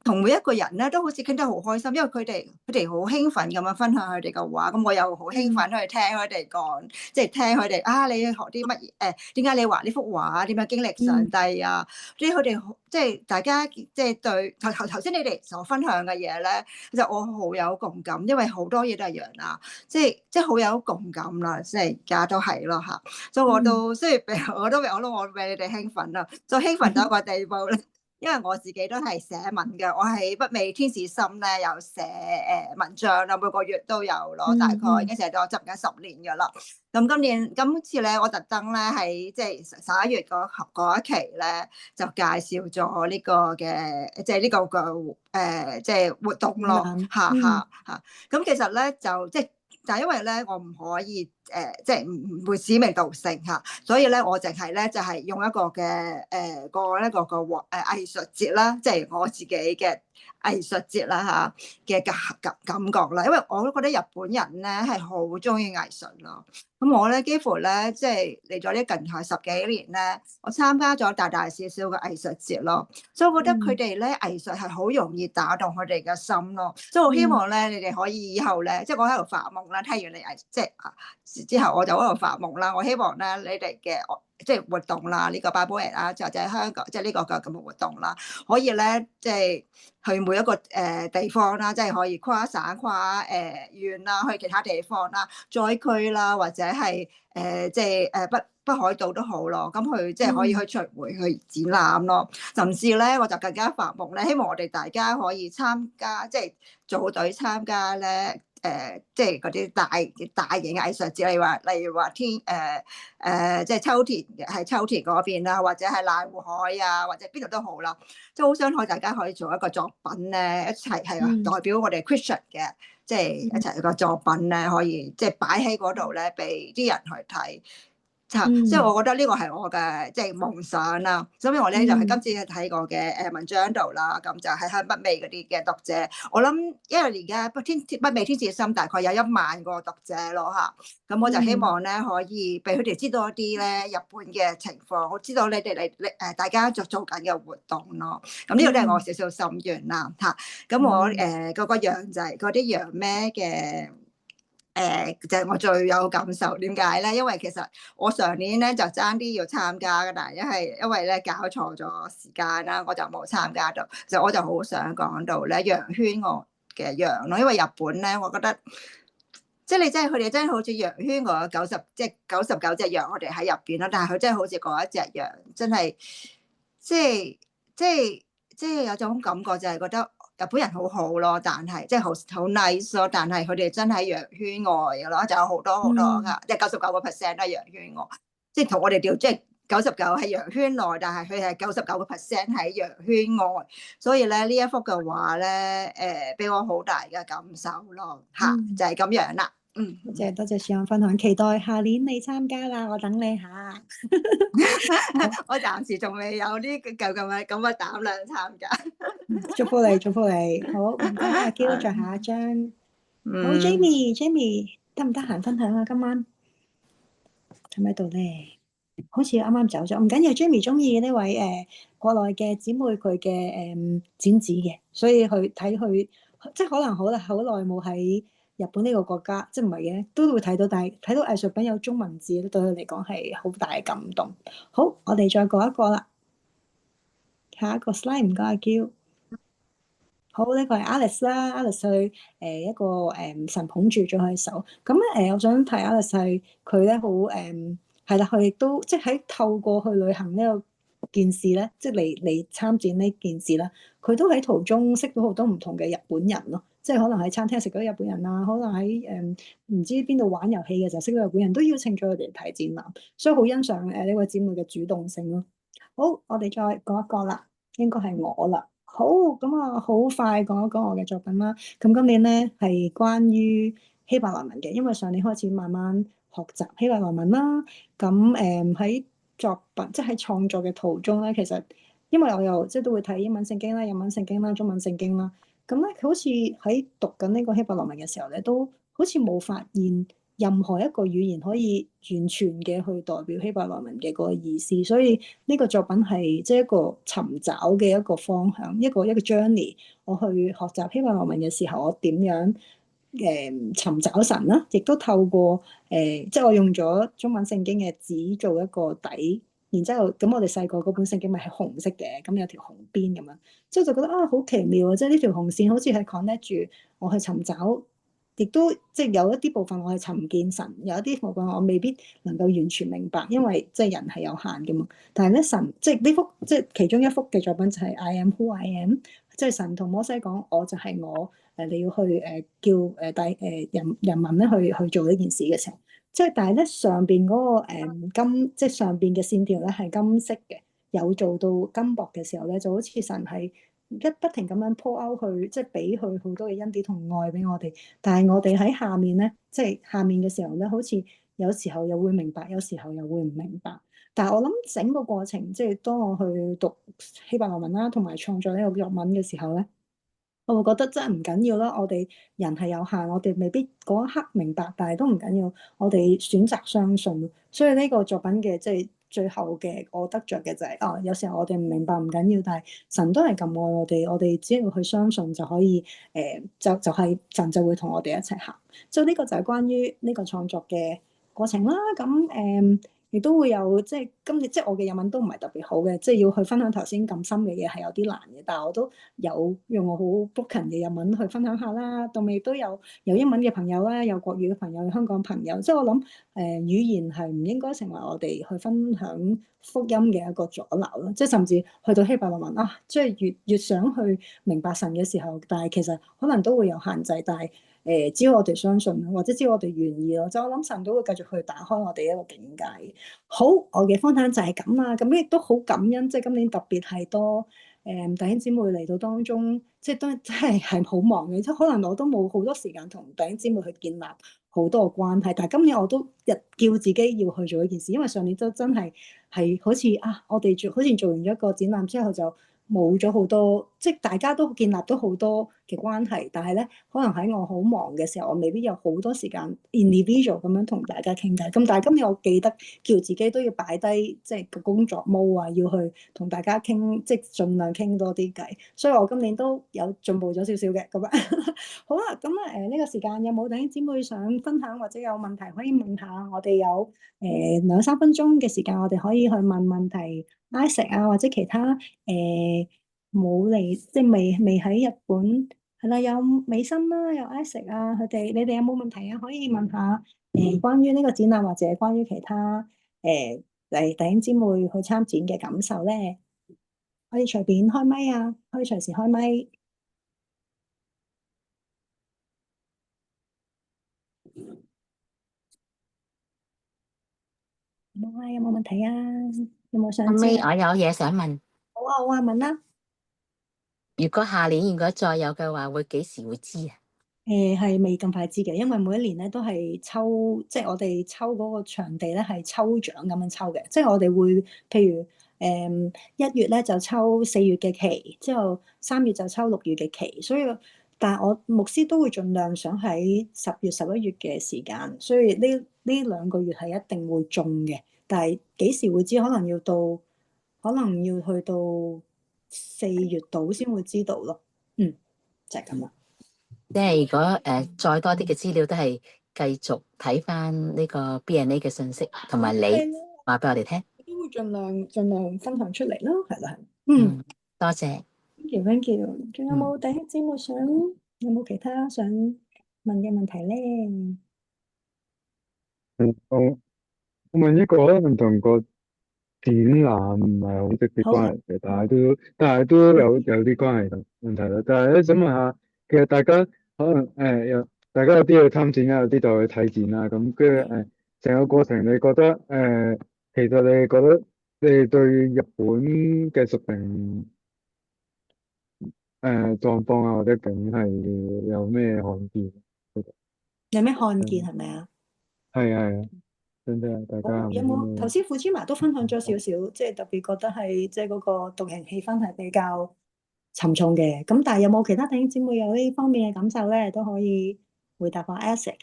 同每一個人咧都好似傾得好開心，因為佢哋好興奮咁樣分享佢哋嘅畫，咁我又好興奮去聽佢哋講，即係聽佢哋你學啲乜嘢？點解你畫呢幅畫？點樣經歷上帝啊？啲佢哋即係大家即係對頭先你哋所分享嘅嘢咧，其實我好有共感，因為好多嘢都係一樣啦，即係好有共感啦，即係而家都係咯嚇，所以我都雖然我都俾你哋興奮啦，就興奮到一個地步咧。因為我自己都係寫文嘅，我喺北美天使心咧有寫文章啦，每個月都有咯，大概已經寫咗執緊10年噶啦。咁今次咧，我特登咧喺即係11月嗰一期咧，就介紹咗呢個嘅即係呢個嘅即係活動咯，嚇。咁其實咧就即係。但係因為咧，我唔可以即係唔會指名道姓嚇，所以咧我淨係咧就係用一個嘅個藝術節啦，即係我自己嘅藝術節啦嚇嘅感覺啦，因為我都覺得日本人咧係好中意藝術咯。咁我咧幾乎咧即係嚟咗呢近台10幾年咧，我參加咗大大小小嘅藝術節咯，所以我覺得佢哋咧藝術係好容易打動佢哋嘅心咯，所以我希望咧你哋可以以後咧，即係我喺度發夢啦，聽完你即係之後我就喺度發夢啦，我希望咧你哋嘅即係活動啦，呢個 Bible Aid 啦，或者香港即係呢個咁嘅活動啦，可以咧即係去每一個地方啦，即係可以跨省跨縣啦，去其他地方啦，災區啦，或者係即係北海道都好咯，咁佢即係可以去巡迴去展覽咯，甚至咧我就更加發夢咧，希望我哋大家可以參加，即係組隊參加咧。即係嗰啲大型嘅藝術節，例如話即係秋田嗰邊啦，或者係瀨戶海啊，或者邊度都好啦，即係好想大家可以做一個作品咧，一齊係代表我哋 Christian 嘅，即係一齊個作品咧，可以即係擺喺嗰度咧，俾啲人去睇。即係我覺得呢個係我嘅即係夢想啦，所以我咧就喺今次睇過嘅文章度啦，咁就係向北美嗰啲嘅讀者，我諗因為而家北美天使心大概有1萬個讀者咯嚇，咁我就希望咧可以俾佢哋知道一啲咧日本嘅情況，我知道你哋大家做緊嘅活動咯，咁呢個都係我少少心願啦嚇，咁我嗰個羊仔嗰啲羊咩嘅。就係我最有感受，點解咧？因為其實我上年咧就爭啲要參加㗎，但係因為咧搞錯咗時間啦，我就冇參加到。我就好想講到咧羊圈我嘅羊咯，因為日本咧，我覺得即係佢哋真係好似羊圈嗰99隻羊，我哋喺入邊啦，但係佢真係好似嗰一隻羊，真係即係有種感覺就係覺得。日本人好好咯，但係即係好 nice 咯，但係佢哋真係羊圈外嘅咯，就有好多噶，即係99% 都係羊圈外，即係同我哋調即係99係羊圈內，但係佢係99% 喺羊圈外，所以咧呢一幅嘅畫咧，俾我好大嘅感受咯，嚇就係咁樣啦。多謝小安分享，期待下年你參加啦，我等你嚇。我暫時仲未有啲咁嘅膽量參加。祝福你，好唔該阿嬌，再下一張。好 Jamie 得唔得閒分享啊？今晚喺咪度咧？好似啱啱走咗，唔緊要。Jamie 中意呢位國內嘅姊妹佢嘅剪紙嘅，所以去睇佢即係可能好耐冇喺日本呢個國家，即係唔係嘅都會睇到，但係睇到藝術品有中文字咧，對佢嚟講係好大嘅感動。好，我哋再過一個啦，下一個 slide 唔該阿嬌。好，呢個係 Alice 啦，Alice 佢一個神捧住咗佢手，咁我想提 Alice 係佢咧好係啦，佢亦都即係喺透過去旅行呢個件事咧，即係嚟參展呢件事啦，佢都喺途中識到好多唔同嘅日本人咯，即係可能喺餐廳食到日本人啊，可能喺唔知邊度玩遊戲嘅時候識到日本人，都邀請咗佢哋嚟睇展覽，所以好欣賞呢位姊妹嘅主動性咯。好，我哋再講一個啦，應該係我啦。好，咁啊，好快講一講我嘅作品啦。咁今年咧係關於希伯來文嘅，因為上年開始慢慢學習希伯來文啦。咁喺作品即係喺創作嘅途中咧，其實因為我又即係都會睇英文聖經啦、日文聖經啦、中文聖經啦。咁咧好似喺讀緊呢個希伯來文嘅時候咧，都好似冇發現任何一個語言可以完全嘅去代表希伯來文嘅嗰個意思，所以呢個作品係即係一個尋找嘅一個方向，一個 journey。我去學習希伯來文嘅時候，我點樣尋找神啦，亦都透過即係我用咗中文聖經嘅紙做一個底，然之後咁我哋細個嗰本聖經咪係紅色嘅，咁有條紅邊咁樣，之後就覺得啊好奇妙啊！即係呢條紅線好似係 connect 住我去尋找。亦都即係有一啲部分我係尋見神，有一啲部分我未必能夠完全明白，因為即係人係有限嘅嘛。但係咧神即係呢幅即係其中一幅嘅作品就係 I am who I am，即係神同摩西講我就係我，你要去叫人民咧去做呢件事嘅時候，即係但係咧上邊嗰個金即係上邊嘅線條咧係金色嘅，有做到金箔嘅時候咧就好似神係。不停咁樣 pour out 去，即係俾佢好多嘅恩典同愛俾我哋。但係我哋喺下面咧，即係下面嘅時候咧，好似有時候又會明白，有時候又會唔明白。但係我諗整個過程，即係當我去讀希伯來文啦，同埋創作呢個作文嘅時候咧，我會覺得真係唔緊要啦。我哋人係有限，我哋未必嗰一刻明白，但係都唔緊要。我哋選擇相信，所以呢個作品嘅即係。最後嘅我得着嘅就係有時候我哋唔明白唔緊要，但係神都係咁愛我哋，我哋只要去相信就可以就係神就會同我哋一齊行。所以呢個就係關於呢個創作嘅過程啦。咁亦都會有即係今日即係我嘅日文都唔係特別好嘅，即係要去分享頭先咁深嘅嘢係有啲難嘅，但係我都有用我好 broken 嘅日文去分享下啦。到尾都有英文嘅朋友啦，有國語嘅朋友，有香港朋友，即係我諗語言係唔應該成為我哋去分享福音嘅一個阻撓咯。即係甚至去到希伯來文啊，即係越想去明白神嘅時候，但係其實可能都會有限制，但係。只要我哋相信，或者只要我哋願意咯，就我諗神都會繼續去打開我哋一個境界。好，我嘅分享就係咁啦。咁亦都好感恩，即係今年特別係多弟兄姊妹嚟到當中，即係都真係好忙嘅，即係可能我都冇好多時間同弟兄姊妹去建立好多嘅關係。但係今年我都叫自己要去做一件事，因為上年都真係好似我哋好似做完咗一個展覽之後就。冇咗好多，即係大家都建立到好多嘅關係，但係咧，可能喺我好忙嘅時候，我未必有好多時間 individual 咁樣同大家傾偈。咁但係今年我記得叫自己都要擺低即係個工作 mode 啊，要去同大家傾，即係盡量傾多啲偈。所以我今年都有進步咗少少嘅咁啊。好啦，咁呢個時間有冇弟兄姊妹想分享或者有問題可以問下？我哋有2-3分鐘嘅時間，我哋可以去問問題。Isaac 啊，或者其他冇嚟，即係未喺日本係啦，有美心啦，有 Isaac 啊，你哋有冇問題啊？可以問下關於呢個展覽或者關於其他弟兄姊妹去參展嘅感受咧，可以隨便開咪啊，可以隨時開咪。有冇問題啊？有冇想知？我有嘢想問。好啊，問啦。如果下年如果再有嘅話，會幾時會知啊？係未咁快知嘅，因為每一年咧都係抽，即係我哋抽嗰個場地咧係抽獎咁樣抽嘅，即係我哋會譬如1月咧就抽4月嘅期，之後3月就抽6月嘅期，所以但係我牧師都會盡量想喺10月、11月嘅時間，所以呢兩個月係一定會中嘅。但係幾時會知？可能要去到4月度先會知道咯。就係咁啦。即係如果再多啲嘅資料都係繼續睇翻呢個 B&A 嘅信息，同埋你話俾我哋聽，都會盡量分享出嚟咯，係啦，係。多謝。Thank you。仲有冇弟兄姊妹有冇其他想問嘅問題咧？我問一個可能同個展覽唔係好直接好啊。關係嘅，但係都有啲關係嘅問題啦。但係咧想問下，其實大家可能大家有啲去參展啦，有啲就去睇展啦。咁跟住成個過程，你覺得其實你覺得你哋對日本嘅屬靈狀況啊或者景係有咩看見？有咩看見係咪啊？係啊，真係大家有冇頭先富芝麻都分享咗少少，即係特別覺得係即係嗰個獨行氣氛係比較沉重嘅。咁但係有冇其他弟兄姊妹有呢方面嘅感受咧？都可以回答下 Asik。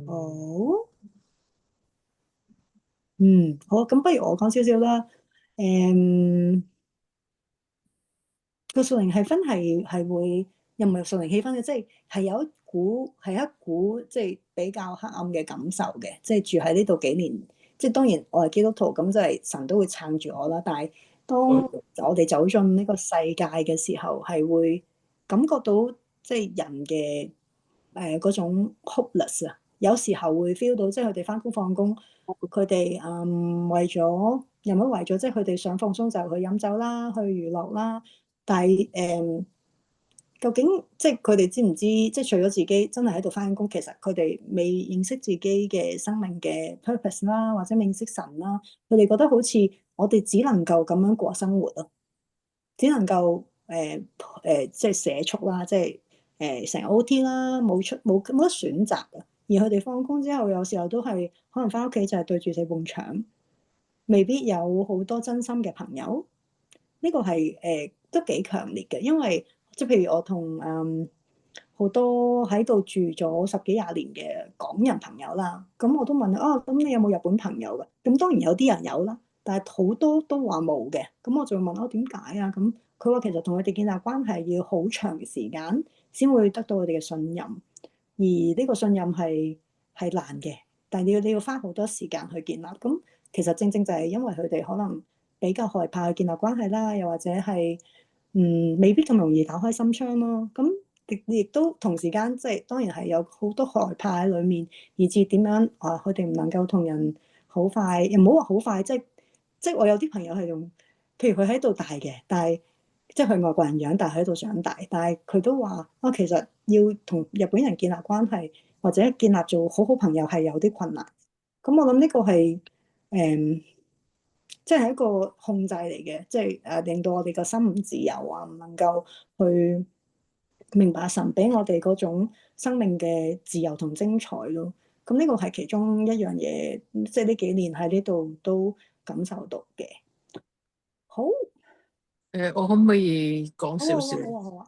好，好，咁不如我講少少啦。個屬靈氣氛係會又唔係屬靈氣氛嘅，即係有一股即係比較黑暗嘅感受嘅，即係住喺呢度幾年，即係當然我係基督徒，咁就係神都會撐住我啦。但係當我哋走進呢個世界嘅時候，係會感覺到即係人嘅嗰種 hopeless 啊，有時候會 feel 到即係佢哋返工放工，佢哋為咗又唔係為咗，即係佢哋想放鬆就去飲酒啦，去娛樂啦。但係究竟即係佢哋知唔知？即係除咗自己真係喺度返工，其實佢哋未認識自己嘅生命嘅 purpose 啦，或者認識神啦。佢哋覺得好似我哋只能夠咁樣過生活咯，只能夠即係社畜啦，即係成日 OT 啦，冇得選擇啊。而佢哋放工之後，有時候都係可能返屋企就係對住四埲牆，未必有好多真心嘅朋友。呢個係都幾強烈嘅，因為即係譬如我同好多喺度住咗10幾20年嘅港人朋友啦，咁我都問咁你有冇日本朋友㗎？咁當然有啲人有啦，但係好多都話冇嘅。咁我就會問點解啊？咁佢話其實同佢哋建立關係要好長時間先會得到佢哋嘅信任，而呢個信任係難嘅，但係你要花好多時間去建立。咁其實正正就係因為佢哋可能比較害怕去建立關係啦，又或者係未必咁容易打開心窗咯。咁亦都同時間即係當然係有好多害怕喺裡面，以至點樣佢哋唔能夠同人好快，又唔好話好快，即係我有啲朋友係用，譬如佢喺度大嘅，但係即係佢外國人養，但係喺度長大，但係佢都話其實要同日本人建立關係或者建立做好朋友係有啲困難。咁我諗呢個係即係一個控制嚟嘅，即係令到我哋個心唔自由啊，唔能夠去明白神俾我哋嗰種生命嘅自由同精彩咯。咁呢個係其中一樣嘢，即係呢幾年喺呢度都感受到嘅。好，我可唔可以講少少？好啊。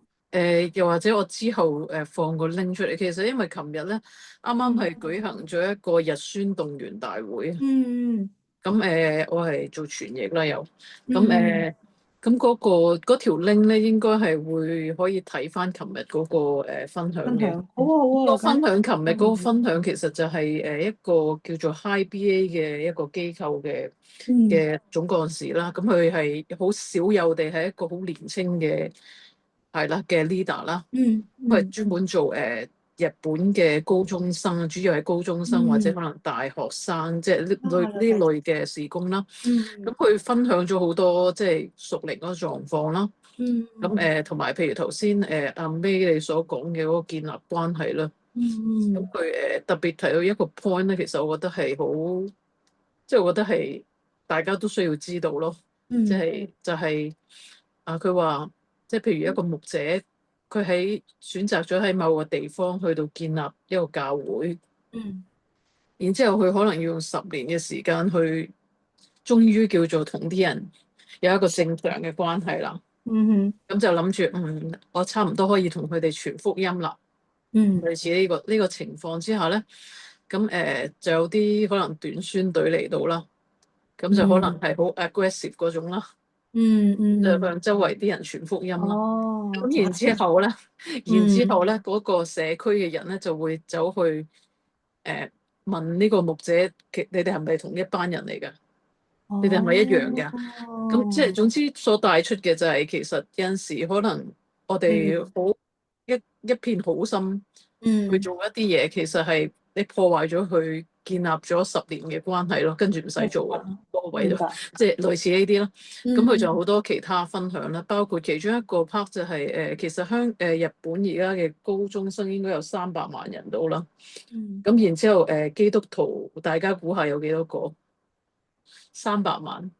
又或者我之後放個 link 出嚟。其實因為琴日咧，啱啱係舉行咗一個日宣動員大會。咁我係做傳譯啦，又咁嗰條 link 咧，應該係會可以睇翻琴日嗰個分享嘅。好啊。我分享琴日嗰個分享，其實就係一個叫做 HiBA 嘅一個機構嘅總幹事啦。咁佢係好少有地係一個好年青嘅係啦嘅 leader 啦。佢係專門做日本嘅高中生，主要係高中生或者可能大學生，即係呢類嘅事工啦。咁佢分享咗好多即係屬靈嗰個狀況啦。咁同埋譬如頭先阿 May 你所講嘅嗰個建立關係啦。咁佢特別提到一個 point 咧，其實我覺得係好，即係我覺得係大家都需要知道咯。就係佢話，即係譬如一個牧者，佢喺選擇咗喺某個地方去到建立一個教會。然之後佢可能要用10年嘅時間去，終於叫做同啲人有一個正常嘅關係啦。嗯咁就諗住我差唔多可以同佢哋傳福音啦。嗯類似呢個情況之下咧，咁就有啲可能短宣隊嚟到啦，咁就可能係好 aggressive 嗰種啦，就向周圍啲人傳福音啦。哦，咁然之後咧，嗰個社區嘅人咧就會走去問呢個牧者，你哋係咪同一班人嚟㗎？你哋係咪一樣㗎？咁即係總之所帶出嘅就係其實有陣時可能我哋好一片好心去做一啲嘢，其實係你破壞咗佢建立咗10年嘅關係咯，跟住唔使做嘅嗰個位度，即係類似呢啲咯。咁佢仲有好多其他分享啦，包括其中一個 part 就係其實日本而家嘅高中生應該有300萬人到啦。咁然之後基督徒大家估下有幾多個？300萬。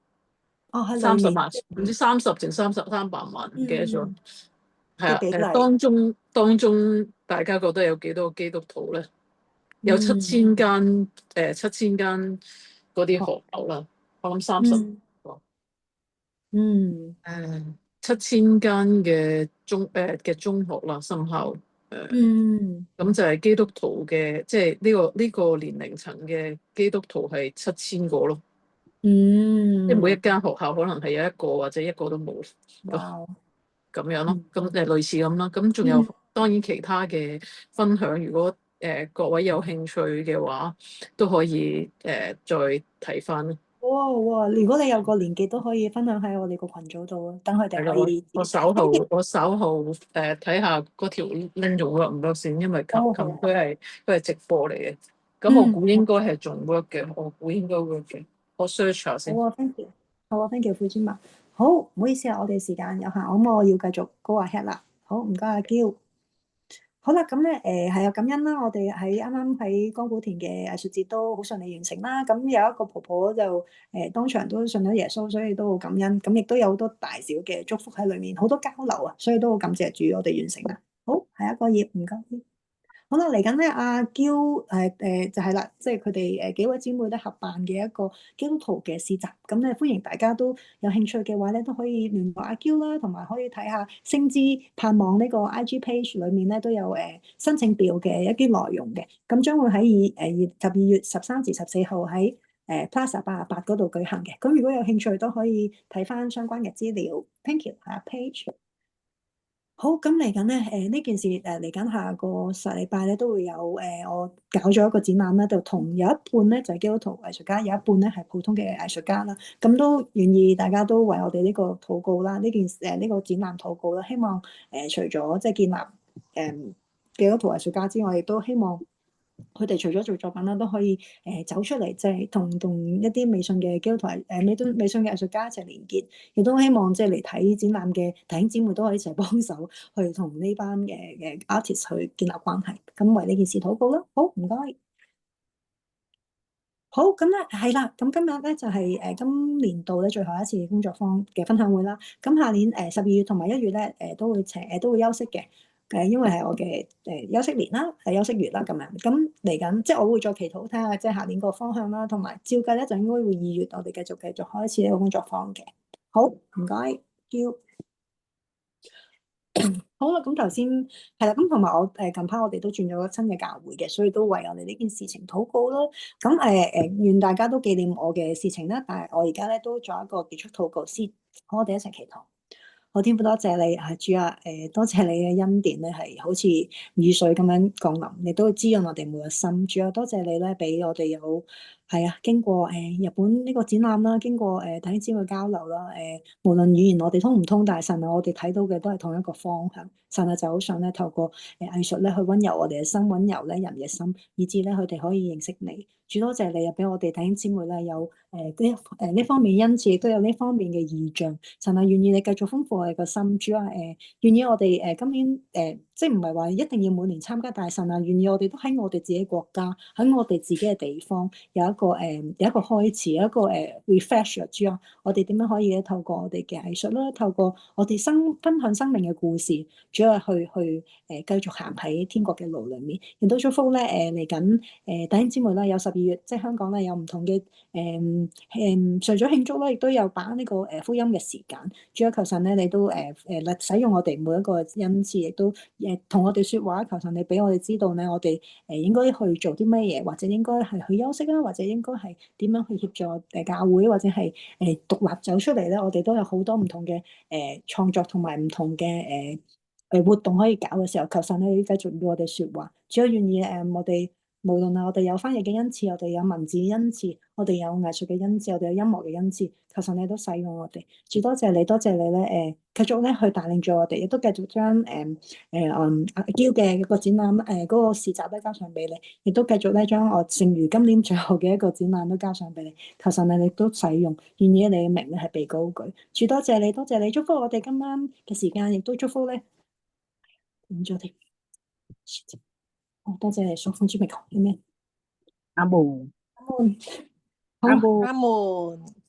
哦，係30萬，唔知30定300萬，唔記得咗。係啊，嘅比例當中大家覺得有幾多個基督徒咧？有7000間嗰啲學校啦，我諗30個。7000間嘅中學啦，深校咁就係基督徒嘅，即係呢個年齡層嘅基督徒係7000個咯。即係每一間學校可能係有一個或者一個都冇，咁樣咯。咁類似咁啦。咁仲有當然其他嘅分享，如果各位有興趣嘅話，都可以再睇翻咯。哇！如果你有個年紀都可以分享喺我哋個群組度啊，等佢哋可以。我稍後睇下嗰條 link 仲 work 唔 work 先，因為琴佢係直播嚟嘅。咁我估應該係仲 work 嘅，我估應該 work 嘅。我 search 下先。好啊，thank you。好啊，thank you，傅專文。好，唔好意思啊，我哋時間有限，咁我要繼續 go ahead 啦。好，唔該阿嬌。好啦，咁咧係啊，感恩啦。我哋啱啱喺江古田嘅藝術節都好順利完成啦。咁有一個婆婆就當場都信咗耶穌，所以都好感恩。咁亦都有好多大小嘅祝福喺裏面，好多交流啊，所以都好感謝主，我哋完成啦。好，下一個頁，唔該。好啦，嚟緊咧，阿嬌就係啦，即係佢哋幾位姊妹咧合辦嘅一個基督徒嘅市集，咁咧歡迎大家都有興趣嘅話咧，都可以聯絡阿嬌啦，同埋可以睇下星之盼望呢個 IG page 裏面咧都有申請表嘅一啲內容嘅，咁將會喺12月13至14號喺Plaza 88嗰度舉行嘅，咁如果有興趣都可以睇翻相關嘅資料。Thank you，下 page。好，咁嚟緊咧，呢件事嚟緊下個實禮拜咧都會有我搞咗一個展覽咧，就同有一半咧就係基督徒藝術家，有一半咧係普通嘅藝術家啦。咁都願意大家都為我哋呢個禱告啦，呢個展覽禱告啦。希望除咗即係建立基督徒藝術家之外，亦都希望佢哋除咗做作品啦，都可以走出嚟，即係同一啲未信嘅基督徒未信嘅藝術家一齊連結，亦都希望即係嚟睇展覽嘅弟兄姊妹都可以一齊幫手去同呢班嘅 artist 去建立關係，咁為呢件事禱告啦。好，唔該。好，咁咧係啦，咁今日咧就係今年度咧最後一次工作坊嘅分享會啦。咁下年12月同埋1月咧都會休息嘅。因為係我嘅休息年啦，休息月啦咁樣。咁嚟緊，即係我會再祈禱睇下，即係下年個方向啦。同埋照計咧，就應該會2月我哋繼續開始呢個工作坊嘅。好，唔該，叫好啦。咁頭先係啦，咁同埋我近排我哋都轉咗個新嘅教會嘅，所以都為我哋呢件事情禱告啦。咁願大家都紀念我嘅事情啦。但係我而家咧都做一個結束禱告先，好，我哋一齊祈禱。好，天父多謝你啊，主啊，多謝你嘅恩典咧，係好似雨水咁樣降臨，你都會滋潤我哋每個心。主啊，多謝你咧，俾我哋有經過日本呢個展覽啦，經過弟兄姊妹交流啦，無論語言我哋通唔通，但係神啊，我哋睇到嘅都係同一個方向。神啊，就好想咧透過藝術咧去溫柔我哋嘅心，溫柔咧人嘅心，以致咧佢哋可以認識你。主多謝你啊，俾我哋弟兄姊妹咧有呢方面恩賜，亦都有呢方面嘅異象。神啊，願意你繼續豐富我哋個心。主啊，願意我哋今年即係唔係話一定要每年參加，但係神啊，願意我哋都喺我哋自己國家，喺我哋自己嘅地方有一有一個開始，有一個refresh 主要我哋點樣可以咧透過我哋嘅藝術啦，透過我哋分享生命嘅故事，主要係去繼續行喺天國嘅路裏面。亦都祝福咧嚟緊弟兄姊妹啦，有12月即係香港咧有唔同嘅除咗慶祝啦，亦都有把握呢個福音嘅時間。主要求神咧，你都使用我哋每一個恩賜，亦都同我哋説話。求神你俾我哋知道咧，我哋應該去做啲乜嘢，或者應該係去休息啊，或者應該係點樣去協助教會，或者係獨立走出嚟咧。我哋都有好多唔同嘅創作同埋唔同嘅活動可以搞嘅時候，求神你繼續與我哋説話。只要願意我哋無論係我哋有翻譯嘅恩賜，我哋有文字嘅恩賜，我哋有藝術嘅恩賜，我哋有音樂嘅恩賜，求神你都使用我哋。主多謝你，多謝你咧繼續咧去帶領住我哋，亦都繼續將阿嬌嘅一個展覽嗰個市集咧交上俾你，亦都繼續咧將我剩餘今年最後嘅一個展覽都交上俾你。求神你都使用，願意你嘅名咧係被高舉。主多謝你，多謝你，祝福我哋今晚嘅時間，亦都祝福咧咁咗啲。多謝你，所奉主名求，阿們。阿門。好阿門。阿門。